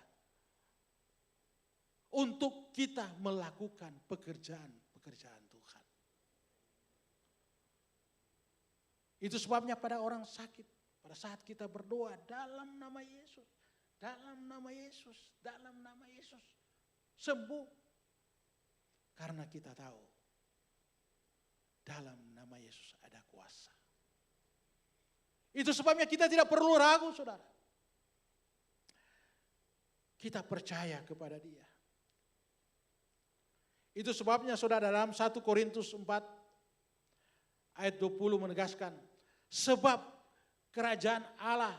untuk kita melakukan pekerjaan Tuhan. Itu sebabnya pada orang sakit, pada saat kita berdoa dalam nama Yesus, dalam nama Yesus, dalam nama Yesus, sembuh. Karena kita tahu dalam nama Yesus ada kuasa. Itu sebabnya kita tidak perlu ragu, saudara. Kita percaya kepada Dia. Itu sebabnya saudara dalam 1 Korintus 4 ayat 20 menegaskan, sebab kerajaan Allah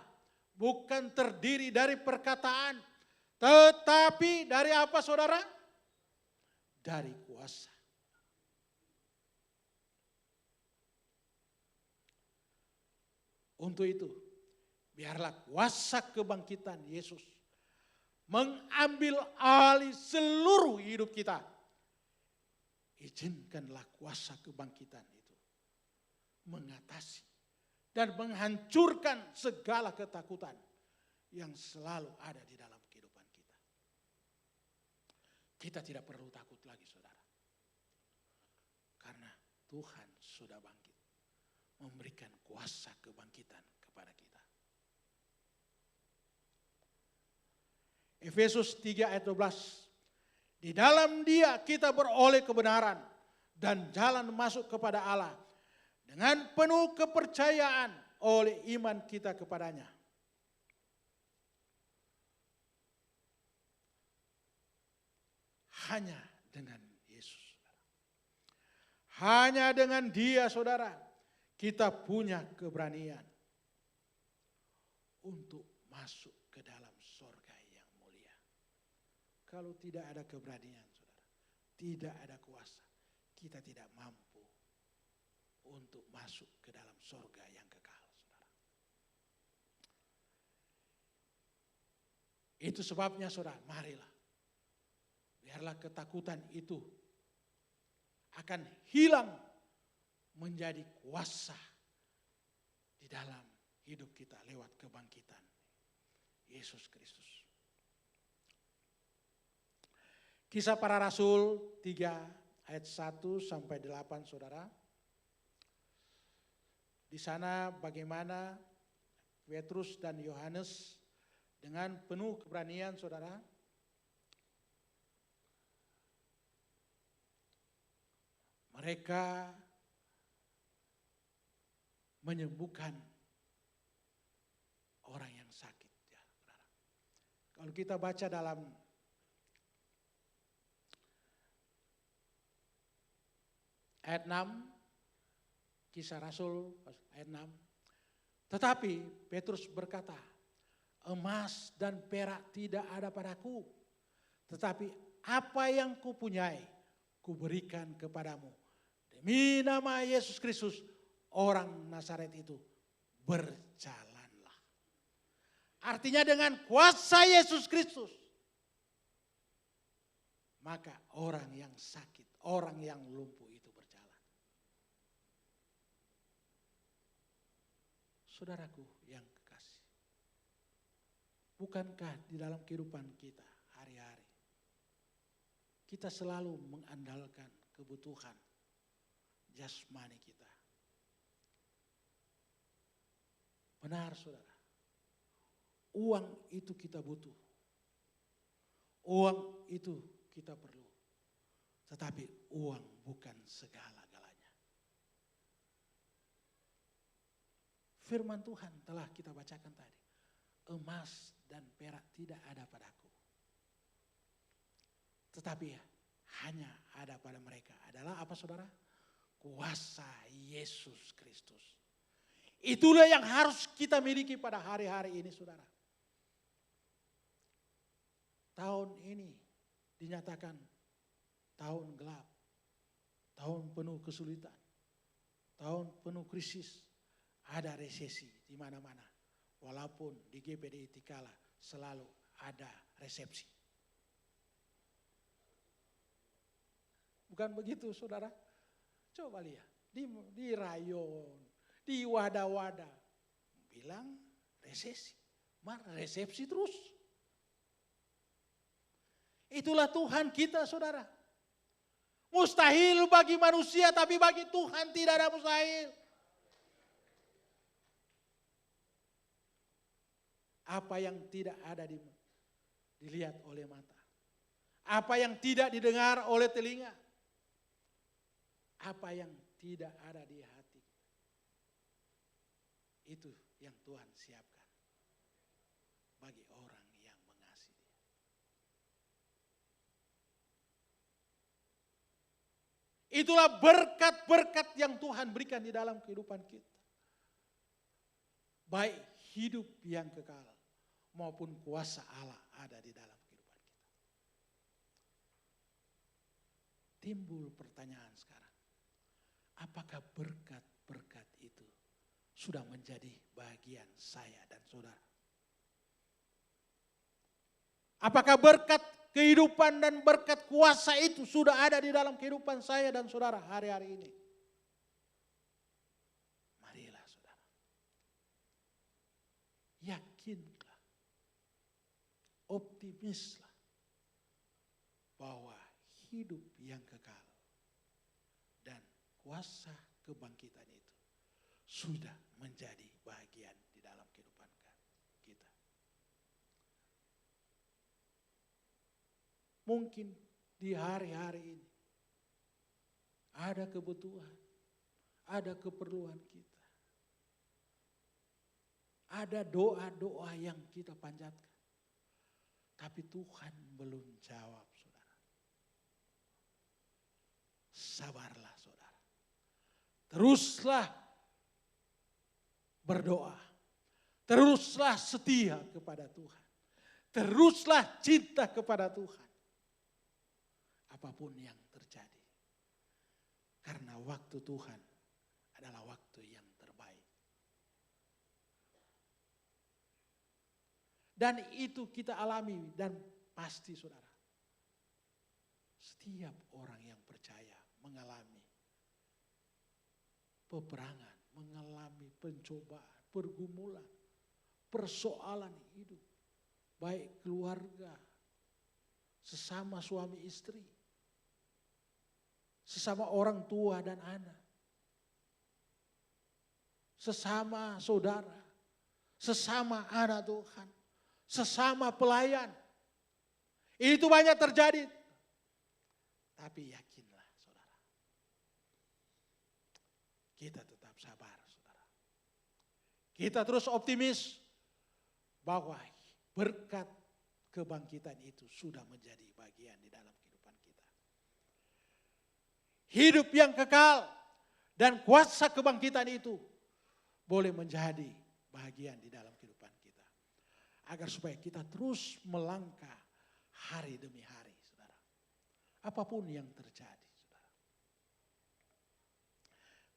bukan terdiri dari perkataan, tetapi dari apa saudara? Dari kuasa. Untuk itu, biarlah kuasa kebangkitan Yesus mengambil alih seluruh hidup kita. Izinkanlah kuasa kebangkitan itu mengatasi dan menghancurkan segala ketakutan yang selalu ada di dalam kehidupan kita. Kita tidak perlu takut lagi, saudara. Karena Tuhan sudah bangkit, memberikan kuasa kebangkitan kepada kita. Efesus 3 ayat 12. Di dalam Dia kita beroleh kebenaran dan jalan masuk kepada Allah dengan penuh kepercayaan oleh iman kita kepadanya. Hanya dengan Yesus. Hanya dengan Dia, saudara, kita punya keberanian untuk masuk ke dalam surga yang mulia. Kalau tidak ada keberanian, saudara, tidak ada kuasa, kita tidak mampu untuk masuk ke dalam surga yang kekal, saudara. Itu sebabnya, saudara, marilah. Biarlah ketakutan itu akan hilang menjadi kuasa di dalam hidup kita lewat kebangkitan Yesus Kristus. Kisah Para Rasul 3 ayat 1 sampai 8, saudara. Di sana bagaimana Petrus dan Yohanes dengan penuh keberanian, saudara, mereka menyembuhkan orang yang sakit. Ya, saudara. Kalau kita baca dalam ayat 6, Kisah Rasul ayat 6. Tetapi Petrus berkata, emas dan perak tidak ada padaku, tetapi apa yang kupunyai kuberikan kepadamu. Demi nama Yesus Kristus, orang Nazaret itu, berjalanlah. Artinya dengan kuasa Yesus Kristus, maka orang yang sakit, orang yang lumpuh itu berjalan. Saudaraku yang kekasih, bukankah di dalam kehidupan kita hari-hari, kita selalu mengandalkan kebutuhan jasmani kita. Benar, saudara. Uang itu kita butuh. Uang itu kita perlu. Tetapi uang bukan segala-galanya. Firman Tuhan telah kita bacakan tadi. Emas dan perak tidak ada padaku. Tetapi ya, hanya ada pada mereka. Adalah apa, saudara? Kuasa Yesus Kristus. Itulah yang harus kita miliki pada hari-hari ini, saudara. Tahun ini dinyatakan tahun gelap, tahun penuh kesulitan, tahun penuh krisis, ada resesi di mana-mana. Walaupun di GPDI Tikala selalu ada resepsi. Bukan begitu, saudara? Coba lihat, di rayon, di wadah-wadah, bilang resesi, malah resepsi terus. Itulah Tuhan kita, saudara. Mustahil bagi manusia, tapi bagi Tuhan tidak ada mustahil. Apa yang tidak ada dilihat oleh mata. Apa yang tidak didengar oleh telinga. Apa yang tidak ada di hati. Itu yang Tuhan siapkan bagi orang yang mengasihi Dia. Itulah berkat-berkat yang Tuhan berikan di dalam kehidupan kita. Baik hidup yang kekal maupun kuasa Allah ada di dalam kehidupan kita. Timbul pertanyaan sekarang. Apakah berkat-berkat itu sudah menjadi bagian saya dan saudara? Apakah berkat kehidupan dan berkat kuasa itu sudah ada di dalam kehidupan saya dan saudara hari-hari ini? Marilah saudara. Yakinlah. Optimislah. Bahwa hidup yang kekal dan kuasa kebangkitan itu sudah menjadi bagian di dalam kehidupan kita. Mungkin di hari-hari ini ada kebutuhan, ada keperluan kita. Ada doa-doa yang kita panjatkan. Tapi Tuhan belum jawab, saudara. Sabarlah, saudara. Teruslah berdoa. Teruslah setia kepada Tuhan. Teruslah cinta kepada Tuhan. Apapun yang terjadi. Karena waktu Tuhan adalah waktu yang terbaik. Dan itu kita alami dan pasti saudara. Setiap orang yang percaya mengalami peperangan, mengalami pencobaan, pergumulan, persoalan hidup. Baik keluarga, sesama suami istri, sesama orang tua dan anak, sesama saudara, sesama anak Tuhan, sesama pelayan. Itu banyak terjadi. Tapi yakinlah saudara, kita tetap sabar saudara. Kita terus optimis bahwa berkat kebangkitan itu sudah menjadi bagian di dalam kehidupan kita. Hidup yang kekal dan kuasa kebangkitan itu boleh menjadi bagian di dalam kehidupan kita. Agar supaya kita terus melangkah hari demi hari, saudara. Apapun yang terjadi, saudara.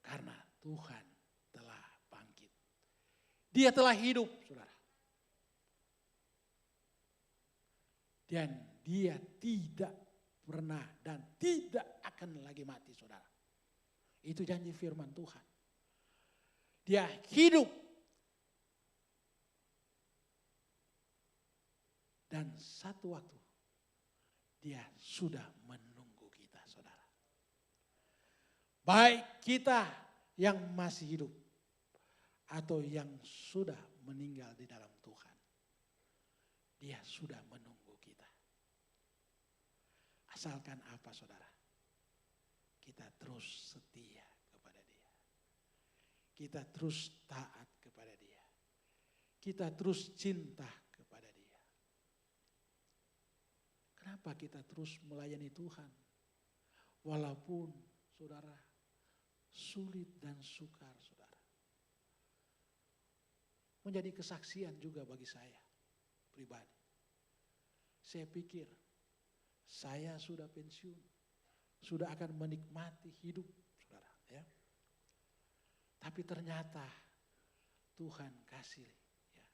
Karena Tuhan telah bangkit. Dia telah hidup, saudara. Dan dia tidak pernah dan tidak akan lagi mati, saudara. Itu janji firman Tuhan. Dia hidup. Dan satu waktu dia sudah menunggu kita, saudara. Baik kita yang masih hidup atau yang sudah meninggal di dalam Tuhan. Dia sudah menunggu kita. Asalkan apa, saudara? Kita terus setia kepada Dia. Kita terus taat kepada Dia. Kita terus cinta kepada Dia. Kenapa kita terus melayani Tuhan? Walaupun, saudara, sulit dan sukar, saudara. Menjadi kesaksian juga bagi saya pribadi. Saya pikir saya sudah pensiun, sudah akan menikmati hidup, saudara. Ya. Tapi ternyata Tuhan kasih, ya.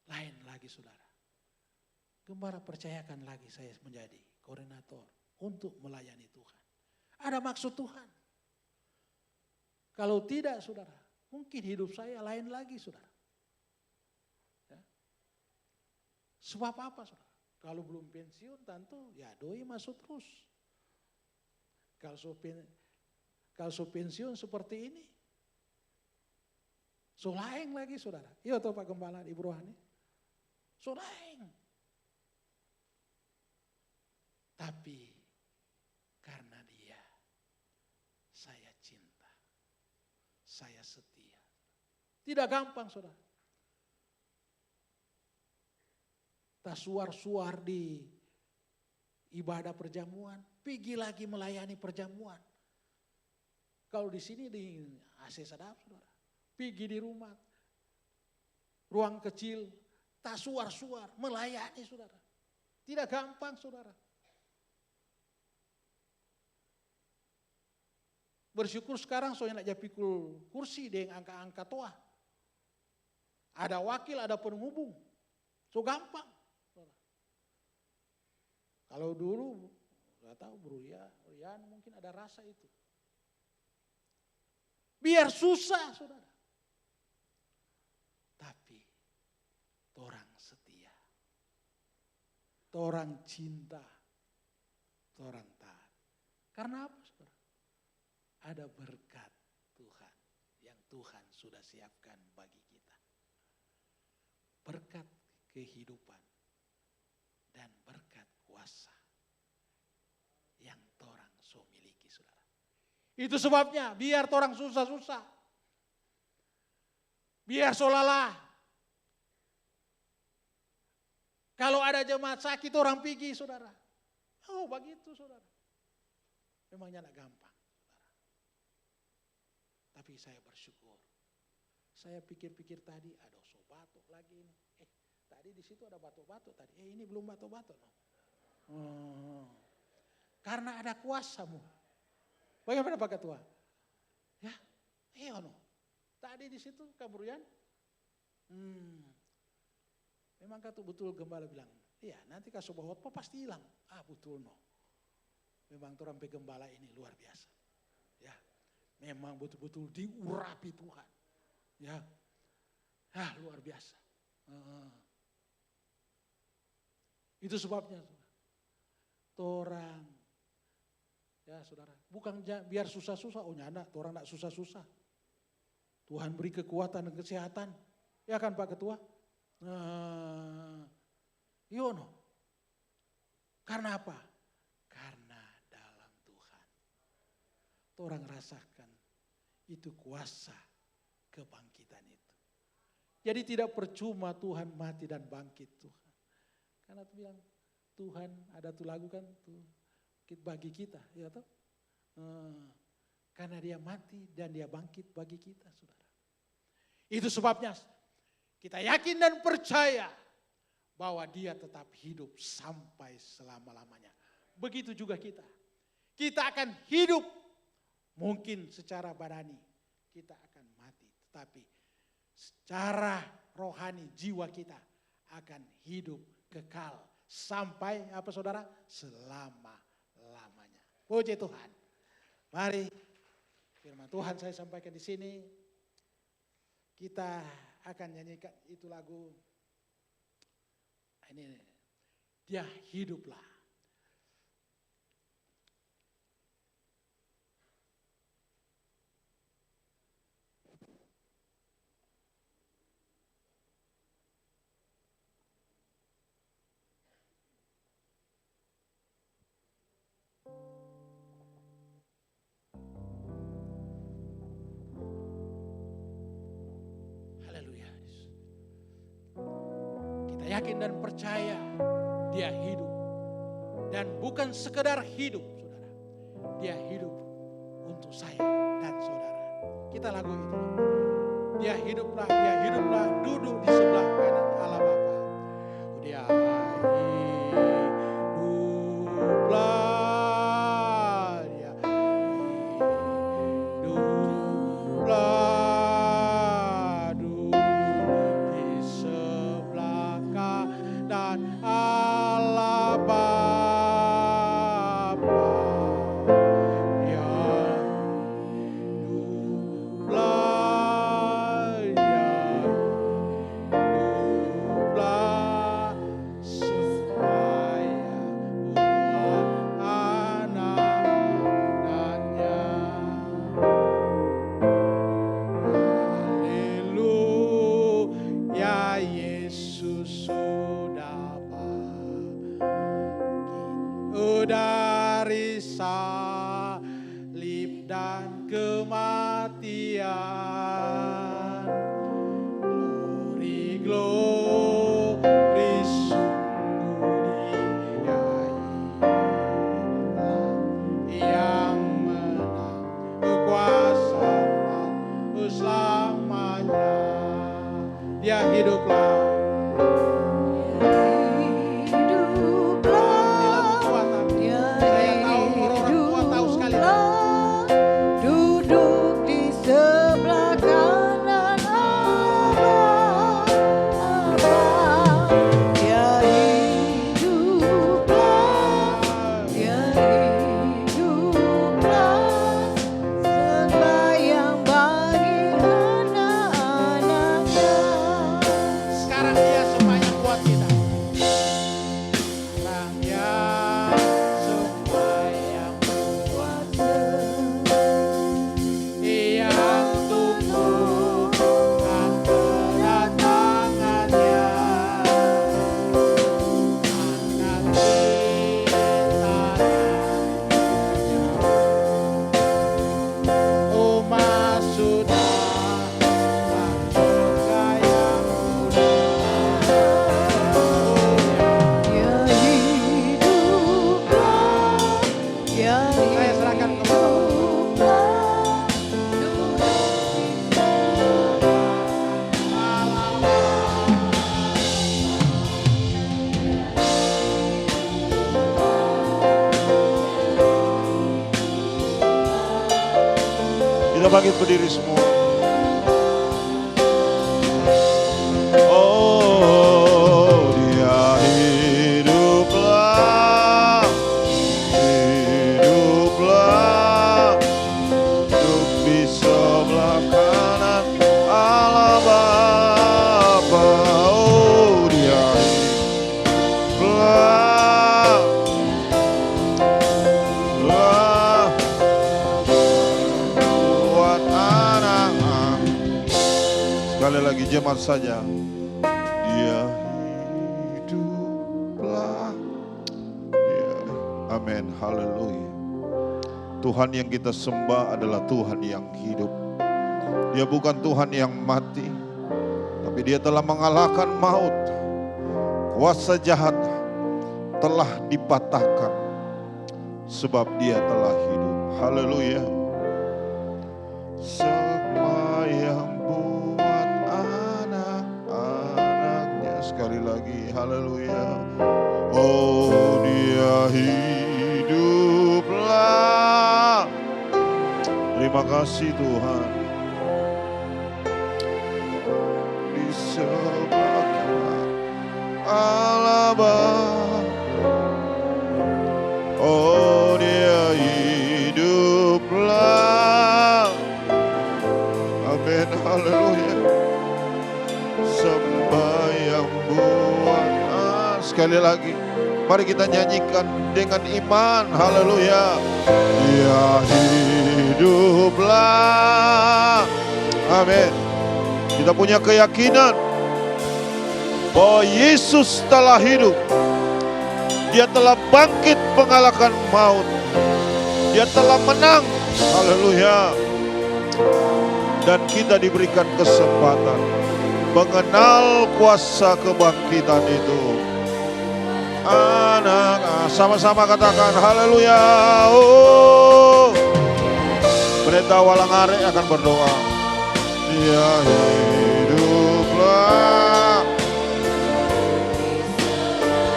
Lain lagi, saudara. Gembala percayakan lagi saya menjadi koordinator untuk melayani Tuhan. Ada maksud Tuhan. Kalau tidak, saudara, mungkin hidup saya lain lagi, saudara. Ya. Sebab apa, saudara? Kalau belum pensiun tentu ya doi masuk terus. Kalau pensiun seperti ini, so lain lagi, saudara. Iya toh Pak Gembala, Ibu Rohani. So lain. Tapi karena Dia, saya cinta, saya setia. Tidak gampang, saudara. Tak suar-suar di ibadah perjamuan, pergi lagi melayani perjamuan. Kalau di sini di AC Sadap, saudara, pergi di rumah, ruang kecil, tak suar-suar, melayani, saudara. Tidak gampang, saudara. Bersyukur sekarang soalnya nak pikul kursi dengan angka-angka toa. Ada wakil, ada penghubung. So gampang. Kalau dulu, gak tahu Bro Rian mungkin ada rasa itu. Biar susah, saudara. Tapi, torang setia. Torang cinta. Torang taat. Karena apa, saudara? Ada berkat Tuhan yang Tuhan sudah siapkan bagi kita. Berkat kehidupan dan berkat kuasa yang torang so miliki, saudara. Itu sebabnya biar torang susah-susah, biar so lelah. Kalau ada jemaat sakit orang pergi, saudara. Oh begitu, saudara. Memangnya tidak gampang, saudara. Tapi saya bersyukur. Saya pikir-pikir tadi, ada so batuk lagi ini. Tadi di situ ada batuk-batuk tadi. Ini belum batuk-batuk. No. Karena ada kuasamu. Bagaimana Pak Ketua? Ya, no. Tadi di situ Kaburian. Memang betul gembala bilang, iya nanti kalau sobat pasti hilang. Betul no. Memang orang gembala ini luar biasa. Ya, memang betul-betul diurapi Tuhan. Ya, luar biasa. Itu sebabnya, torang, ya saudara, bukan biar susah-susah, nyana, torang tidak susah-susah. Tuhan beri kekuatan dan kesehatan, ya kan Pak Ketua? Yono, karena apa? Karena dalam Tuhan, torang rasakan itu kuasa kebangkitan itu. Jadi tidak percuma Tuhan mati dan bangkit Tuhan. Karena tuh bilang Tuhan ada tuh lagu kan tuh bagi kita, ya toh. Karena Dia mati dan Dia bangkit bagi kita, saudara. Itu sebabnya kita yakin dan percaya bahwa Dia tetap hidup sampai selama-lamanya. Begitu juga kita. Kita akan hidup mungkin secara badani kita akan mati, tetapi secara rohani jiwa kita akan hidup kekal sampai apa saudara? Selama-lamanya. Puji Tuhan. Mari firman Tuhan saya sampaikan di sini. Kita akan nyanyikan itu lagu. Ini Dia hiduplah. Yakin dan percaya Dia hidup. Dan bukan sekedar hidup, saudara. Dia hidup untuk saya dan saudara. Kita lagu itu. Dia hiduplah, duduk di sebelah kanan Allah Bapa. Dia hiduplah, Dia hiduplah. Yesus sudah dari salib dan kematian. Glory, glory, sungguh dialah yang menang kuasa selamanya. Dia hiduplah. Bagi berdiri semua. Oh, dia hiduplah, hiduplah, duduk di sebelah kanan Allah Bapa. Oh, dia hiduplah, sekali lagi jemaat saja. Dia hiduplah. Amin. Haleluya. Tuhan yang kita sembah adalah Tuhan yang hidup. Dia bukan Tuhan yang mati, tapi Dia telah mengalahkan maut. Kuasa jahat telah dipatahkan sebab Dia telah hidup. Haleluya. Semua yang buat anak-anaknya, sekali lagi, haleluya. Oh, Dia hiduplah. Terima kasih Tuhan. Di sebelah kanan Allah Bapa. Oh, Dia hiduplah. Amin, haleluya. Sembahyang buat sekali lagi, mari kita nyanyikan dengan iman, haleluya. Dia hiduplah. Amin. Kita punya keyakinan bahwa Yesus telah hidup. Dia telah bangkit mengalahkan maut. Dia telah menang, haleluya. Dan kita diberikan kesempatan mengenal kuasa kebangkitan itu. Anak, sama-sama katakan haleluya. Oh, Pendeta Walangare akan berdoa. Dia hiduplah.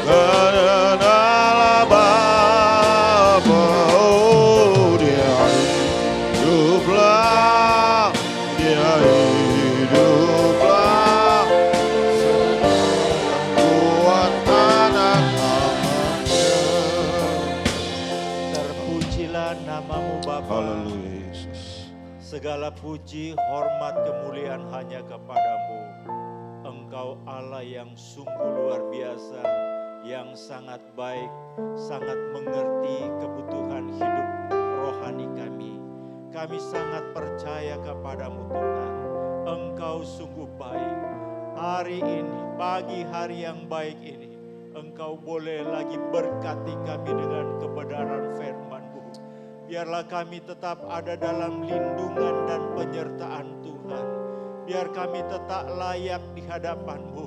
Allah Bapa. Oh, Dia hiduplah. Dia hiduplah. Buat anak-anaknya. Terpujilah namamu Bapa. Haleluya Yesus. Segala puji, hormat, kemuliaan hanya kepadamu. Engkau Allah yang sungguh luar biasa, yang sangat baik, sangat mengerti kebutuhan hidup rohani kami. Kami sangat percaya kepadamu Tuhan. Engkau sungguh baik. Hari ini, pagi hari yang baik ini, Engkau boleh lagi berkati kami dengan kebenaran firman-Mu. Biarlah kami tetap ada dalam lindungan dan penyertaan Tuhan. Biar kami tetap layak di hadapan-Mu.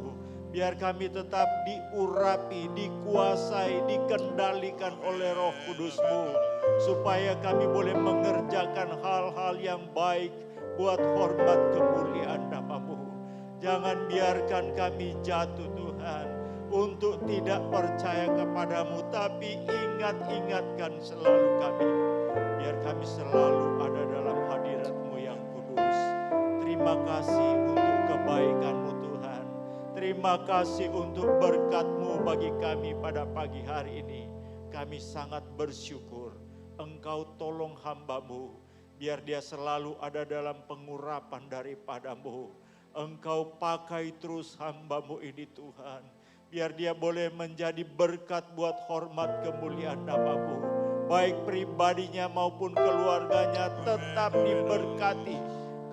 Biar kami tetap diurapi, dikuasai, dikendalikan oleh Roh Kudus-Mu. Supaya kami boleh mengerjakan hal-hal yang baik buat hormat kemuliaan nama-Mu. Jangan biarkan kami jatuh Tuhan untuk tidak percaya kepadamu, tapi ingatkan selalu kami. Biar kami selalu ada dalam hadirat-Mu yang kudus. Terima kasih untuk kebaikan-Mu Tuhan. Terima kasih untuk berkat-Mu bagi kami pada pagi hari ini. Kami sangat bersyukur Engkau tolong hamba-Mu. Biar dia selalu ada dalam pengurapan daripada-Mu. Engkau pakai terus hamba-Mu ini Tuhan. Biar dia boleh menjadi berkat buat hormat kemuliaan nama-Mu. Baik pribadinya maupun keluarganya tetap diberkati.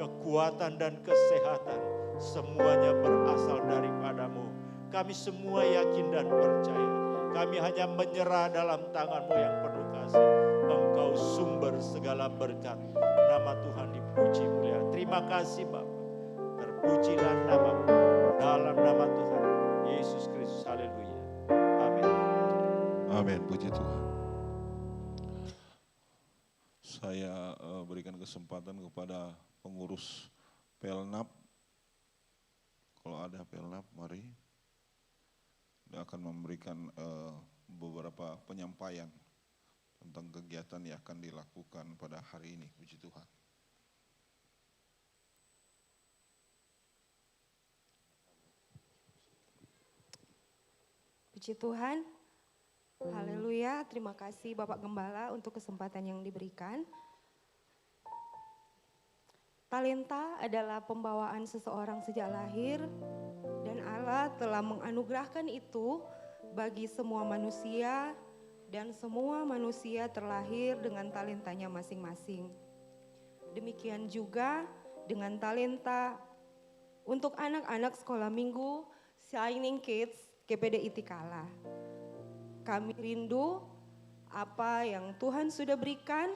Kekuatan dan kesehatan semuanya berasal daripada-Mu. Kami semua yakin dan percaya. Kami hanya menyerah dalam tangan-Mu yang penuh kasih. Engkau sumber segala berkat. Nama Tuhan dipuji mulia. Terima kasih Bapa. Terpujilah nama-Mu dalam nama Tuhan Yesus Kristus. Haleluya. Amin. Amin, puji Tuhan. Saya berikan kesempatan kepada pengurus Pelnap. Kalau ada Pelnap, mari. Dia akan memberikan beberapa penyampaian tentang kegiatan yang akan dilakukan pada hari ini. Puji Tuhan. Puji Tuhan, haleluya, terima kasih Bapak Gembala untuk kesempatan yang diberikan. Talenta adalah pembawaan seseorang sejak lahir dan Allah telah menganugerahkan itu bagi semua manusia dan semua manusia terlahir dengan talentanya masing-masing. Demikian juga dengan talenta untuk anak-anak sekolah minggu Shining Kids GPD Itikala. Kami rindu apa yang Tuhan sudah berikan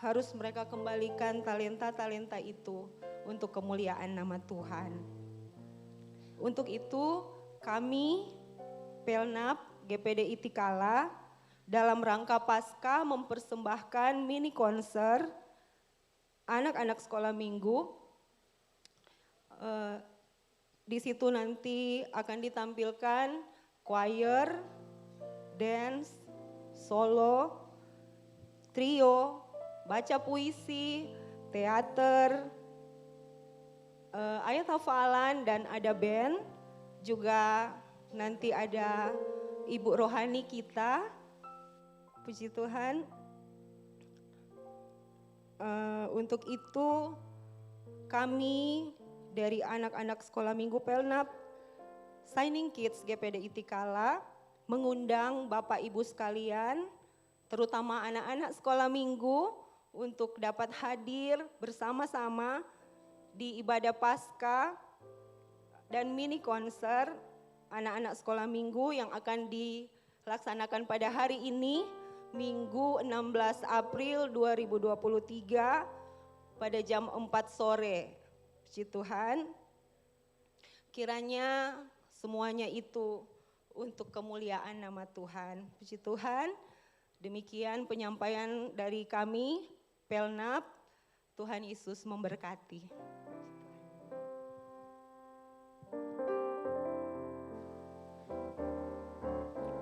harus mereka kembalikan talenta-talenta itu untuk kemuliaan nama Tuhan. Untuk itu kami Pelnap GPD Itikala dalam rangka Paskah mempersembahkan mini konser anak-anak sekolah minggu. Di situ nanti akan ditampilkan choir, dance, solo, trio, baca puisi, teater, ayat hafalan dan ada band. Juga nanti ada ibu rohani kita. Puji Tuhan. Untuk itu kami dari anak-anak sekolah minggu Pelnap Shining Kids GPD Itikala mengundang Bapak Ibu sekalian, terutama anak-anak sekolah minggu untuk dapat hadir bersama-sama di ibadah Paskah dan mini konser anak-anak sekolah minggu yang akan dilaksanakan pada hari ini, Minggu 16 April 2023 pada jam 4 sore. Puji Tuhan, kiranya semuanya itu untuk kemuliaan nama Tuhan. Puji Tuhan, demikian penyampaian dari kami, Pelnap. Tuhan Yesus memberkati.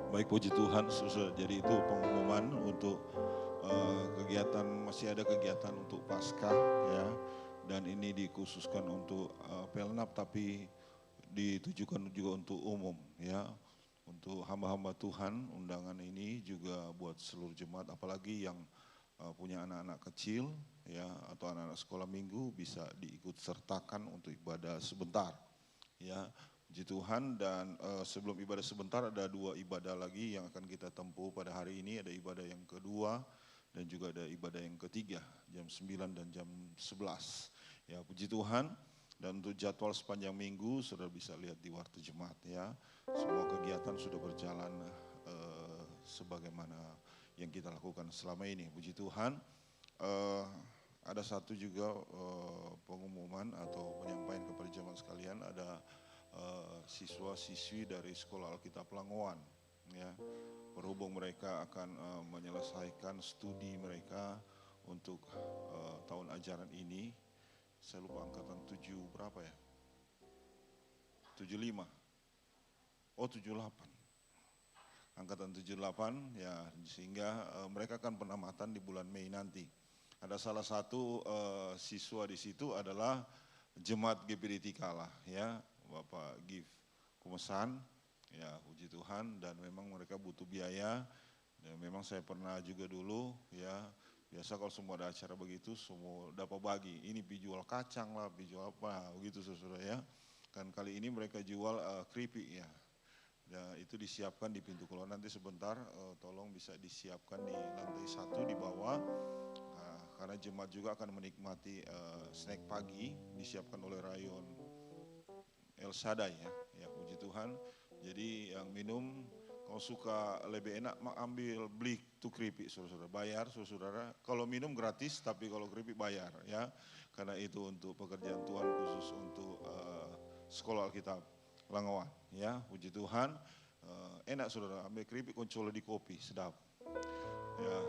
Baik, puji Tuhan. Jadi itu pengumuman untuk kegiatan, masih ada kegiatan untuk Paskah ya. Dan ini dikhususkan untuk Pelnap tapi ditujukan juga untuk umum ya. Untuk hamba-hamba Tuhan, undangan ini juga buat seluruh jemaat, apalagi yang punya anak-anak kecil ya atau anak-anak sekolah minggu bisa diikut sertakan untuk ibadah sebentar ya. Puji Tuhan. Dan sebelum ibadah sebentar ada 2 ibadah lagi yang akan kita tempuh pada hari ini. Ada ibadah yang kedua dan juga ada ibadah yang ketiga jam 9 dan jam 11 ya. Puji Tuhan. Dan untuk jadwal sepanjang minggu sudah bisa lihat di Warta Jemaat ya. semua kegiatan sudah berjalan sebagaimana yang kita lakukan selama ini. Puji Tuhan. Ada satu juga pengumuman atau penyampaian kepada jemaat sekalian, ada siswa-siswi dari Sekolah Alkitab Langowan, ya. Berhubung mereka akan menyelesaikan studi mereka untuk tahun ajaran ini. Saya lupa angkatan 7 berapa ya? 75. Oh 78. Angkatan 78 ya, sehingga mereka akan penamatan di bulan Mei nanti. Ada salah satu siswa di situ adalah Jemaat GPD Tikala, ya, Bapak Gif Kumesan, ya, puji Tuhan, dan memang mereka butuh biaya. Dan memang saya pernah juga dulu, ya, biasa kalau semua ada acara begitu, semua dapat bagi. Ini jual kacang lah, jual apa, begitu saudara ya. Kan kali ini mereka jual keripik ya. Ya, itu disiapkan di pintu keluar. Nanti sebentar, tolong bisa disiapkan di lantai 1 di bawah. Karena jemaat juga akan menikmati snack pagi disiapkan oleh Rayon El Shaddai ya, puji Tuhan. Jadi yang minum kalau suka lebih enak ambil beli tuh keripik saudara, bayar saudara. Kalau minum gratis tapi kalau keripik bayar ya. Karena itu untuk pekerjaan Tuhan khusus untuk Sekolah Alkitab Langowan ya, puji Tuhan. Enak saudara, ambil keripik koncola di kopi, sedap. Ya.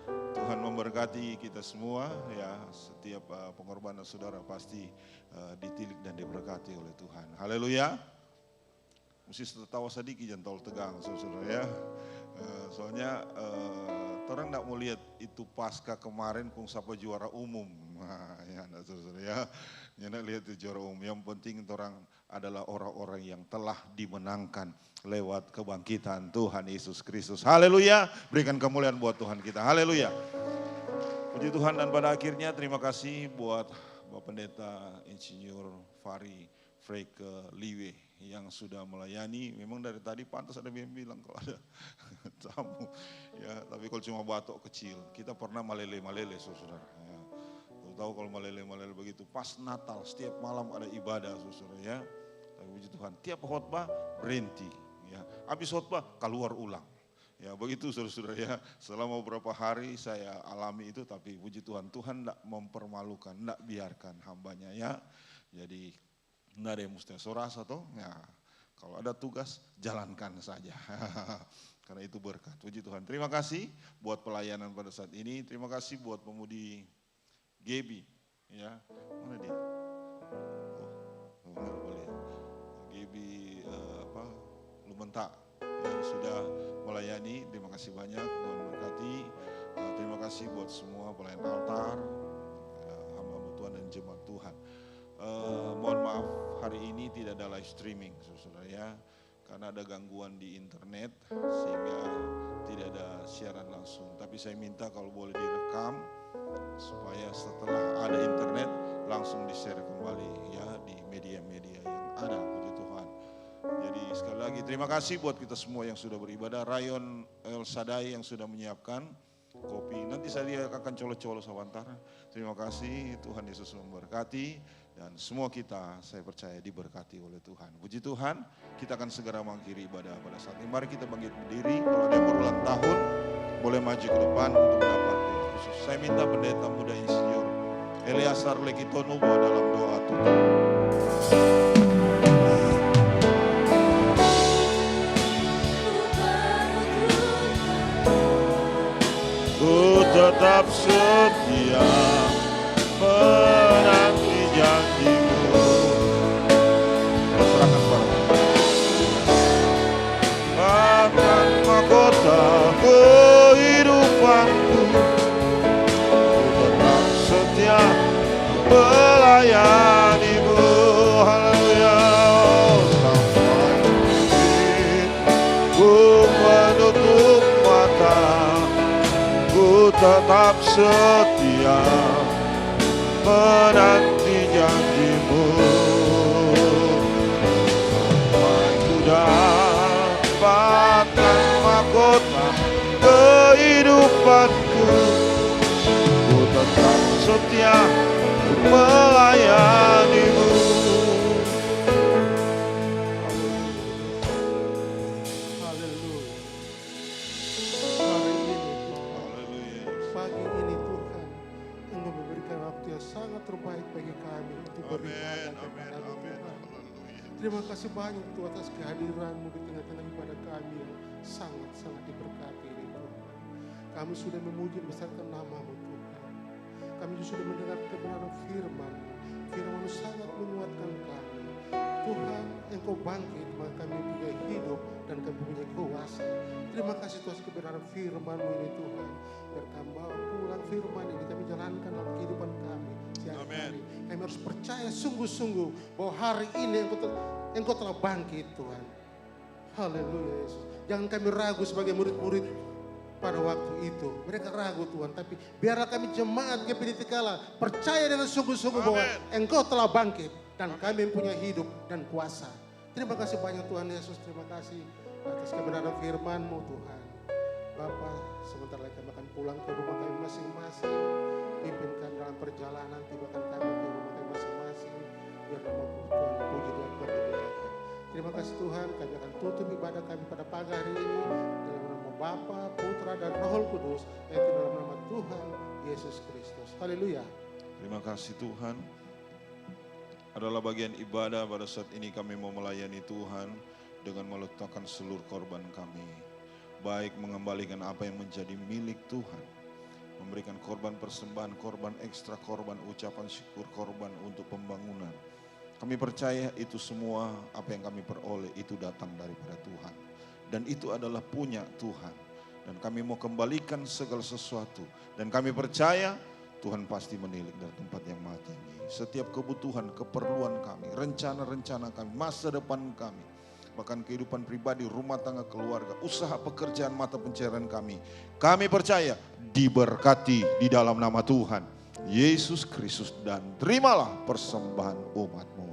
Tuhan memberkati kita semua ya, setiap pengorbanan saudara pasti ditilik dan diberkati oleh Tuhan. Haleluya. Mesti tertawa sedikit jangan terlalu tegang saudara ya. Soalnya orang tidak mau lihat itu pasca kemarin kung sapa juara umum. Nah, ya saudara ya. Jangan lihat itu juara umum. Yang penting orang adalah orang-orang yang telah dimenangkan lewat kebangkitan Tuhan Yesus Kristus. Haleluya. Berikan kemuliaan buat Tuhan kita. Haleluya. Puji Tuhan, dan pada akhirnya terima kasih buat Bapak Pendeta Insinyur Fari Freike Liwe yang sudah melayani. Memang dari tadi pantas ada yang bilang kalau ada tamu. Ya, tapi kalau cuma batok kecil, kita pernah malele-malele saudara. Ya. Tahu kalau malele-malele begitu, pas Natal setiap malam ada ibadah saudara ya. Tapi puji Tuhan, tiap khotbah berhenti. Ya, habis khotbah keluar ulang. Ya begitu saudara-saudara ya, selama beberapa hari saya alami itu, tapi puji Tuhan, Tuhan tidak mempermalukan, tidak biarkan hambanya ya. Jadi tidak ada yang mesti soras atau ya, kalau ada tugas jalankan saja. Karena itu berkat, puji Tuhan. Terima kasih buat pelayanan pada saat ini, terima kasih buat pemudi Gebi ya, mana dia? Oh, boleh. Gebi Lumenta yang sudah melayani, terima kasih banyak, Tuhan berkati. Terima kasih buat semua pelayan altar, hamba-hamba Tuhan dan jemaat Tuhan. Mohon maaf hari ini tidak ada live streaming saudara ya, karena ada gangguan di internet sehingga tidak ada siaran langsung. Tapi saya minta kalau boleh direkam supaya setelah ada internet langsung di-share kembali ya di media-media yang ada, puji Tuhan. Jadi sekali lagi terima kasih buat kita semua yang sudah beribadah. Rayon El Shaddai yang sudah menyiapkan kopi. Nanti saya akan colo-colo sebentar. Terima kasih, Tuhan Yesus memberkati. Dan semua kita saya percaya diberkati oleh Tuhan. Puji Tuhan, kita akan segera mengakhiri ibadah pada saat ini. Mari kita bangkit berdiri. Kalau ada yang berulang tahun, boleh maju ke depan untuk mendapat doa khusus. Saya minta pendeta muda Insinyur Eliasar Lekitonubo dalam doa tutup. Tetap setia menanti janjimu. Serahkan bahkan mahkota kehidupanku, tetap setia melayanimu. Haleluya. Sampai ku menutup mata, tetap setia menanti janjimu. Sampai ku dapatkan mahkota kehidupanku, ku tetap setia melayanimu. Terima kasih banyak Tuhan atas kehadiran-Mu di tengah-tengah ibadah kami yang sangat-sangat diberkati ini Tuhan. Kami sudah memuji besarkan nama-Mu Tuhan. Kami juga sudah mendengar kebenaran firman-Mu. Firman-Mu sangat menguatkan kami. Tuhan, Engkau bangkit, maka kami punya hidup dan kami punya kuasa. Terima kasih Tuhan kebenaran firman-Mu ini Tuhan. Biar kami bawa pulang firman ini kami jalankan dalam kehidupan kami. Hari. Kami harus percaya sungguh-sungguh bahwa hari ini Engkau telah bangkit Tuhan. Haleluya Yesus. Jangan kami ragu sebagai murid-murid pada waktu itu. Mereka ragu Tuhan, tapi biarlah kami jemaat GPD Tikala percaya dengan sungguh-sungguh bahwa Engkau telah bangkit dan kami punya hidup dan kuasa. Terima kasih banyak Tuhan Yesus. Terima kasih atas kebenaran firman-Mu Tuhan. Bapa, sebentar lagi kami akan pulang ke rumah kami masing-masing. Pimpinkan dalam perjalanan, tibakan kami ke rumah kami masing-masing. Biar nama Tuhan puji dan berdimuliakan. Terima kasih Tuhan, kami akan tutup ibadah kami pada pagi hari ini. Dalam nama Bapa, Putra dan Roh Kudus. Yaitu dalam nama Tuhan Yesus Kristus. Haleluya. Terima kasih Tuhan. Adalah bagian ibadah pada saat ini kami mau melayani Tuhan dengan meletakkan seluruh korban kami. Baik mengembalikan apa yang menjadi milik Tuhan. Memberikan korban persembahan, korban ekstra, korban ucapan syukur, korban untuk pembangunan. Kami percaya itu semua apa yang kami peroleh itu datang daripada Tuhan. Dan itu adalah punya Tuhan. Dan kami mau kembalikan segala sesuatu. Dan kami percaya Tuhan pasti menilik dari tempat yang maha tinggi. Setiap kebutuhan, keperluan kami, rencana-rencana kami, masa depan kami, bahkan kehidupan pribadi, rumah tangga, keluarga, usaha, pekerjaan, mata pencarian kami. Kami percaya diberkati di dalam nama Tuhan Yesus Kristus dan terimalah persembahan umat-Mu.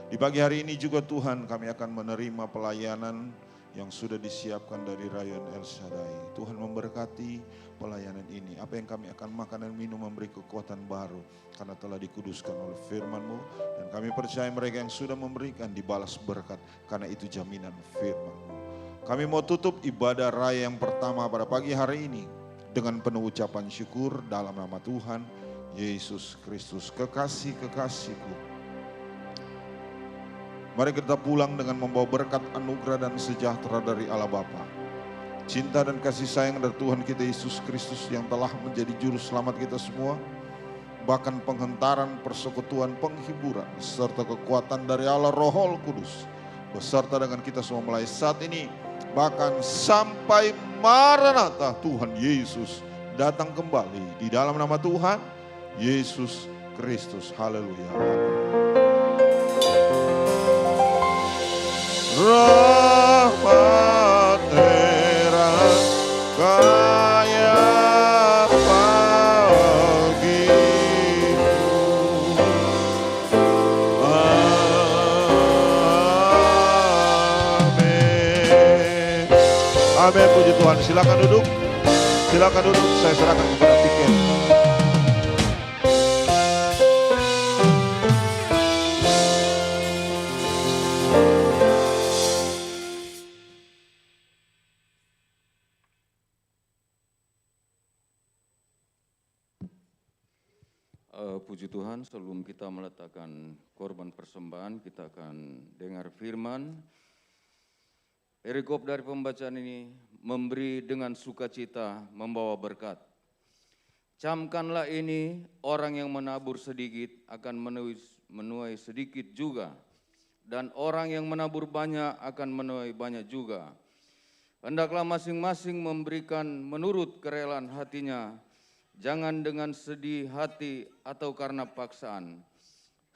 Di pagi hari ini juga Tuhan kami akan menerima pelayanan yang sudah disiapkan dari Rayon El Shaddai. Tuhan memberkati pelayanan ini. Apa yang kami akan makan dan minum memberi kekuatan baru karena telah dikuduskan oleh firman-Mu. Dan kami percaya mereka yang sudah memberikan dibalas berkat karena itu jaminan firman-Mu. Kami mau tutup ibadah raya yang pertama pada pagi hari ini dengan penuh ucapan syukur dalam nama Tuhan Yesus Kristus. Kekasih-kekasihku, mari kita pulang dengan membawa berkat anugerah dan sejahtera dari Allah Bapa. Cinta dan kasih sayang dari Tuhan kita Yesus Kristus yang telah menjadi juru selamat kita semua. Bahkan penghentaran, persekutuan, penghiburan, serta kekuatan dari Allah Roh Kudus. Beserta dengan kita semua mulai saat ini. Bahkan sampai Maranatha Tuhan Yesus datang kembali. Di dalam nama Tuhan Yesus Kristus. Haleluya. Rahmat terang kaya bagimu. Amin. Amin, puji Tuhan. Silakan duduk. Silakan duduk. Saya serahkan kepada tiket. Puji Tuhan, sebelum kita meletakkan korban persembahan, kita akan dengar firman. Perikop dari pembacaan ini, memberi dengan sukacita membawa berkat. Camkanlah ini, orang yang menabur sedikit akan menuai sedikit juga. Dan orang yang menabur banyak akan menuai banyak juga. Hendaklah masing-masing memberikan menurut kerelaan hatinya, jangan dengan sedih hati atau karena paksaan.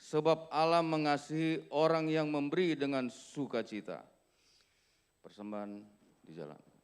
Sebab Allah mengasihi orang yang memberi dengan sukacita. Persembahan dijalankan.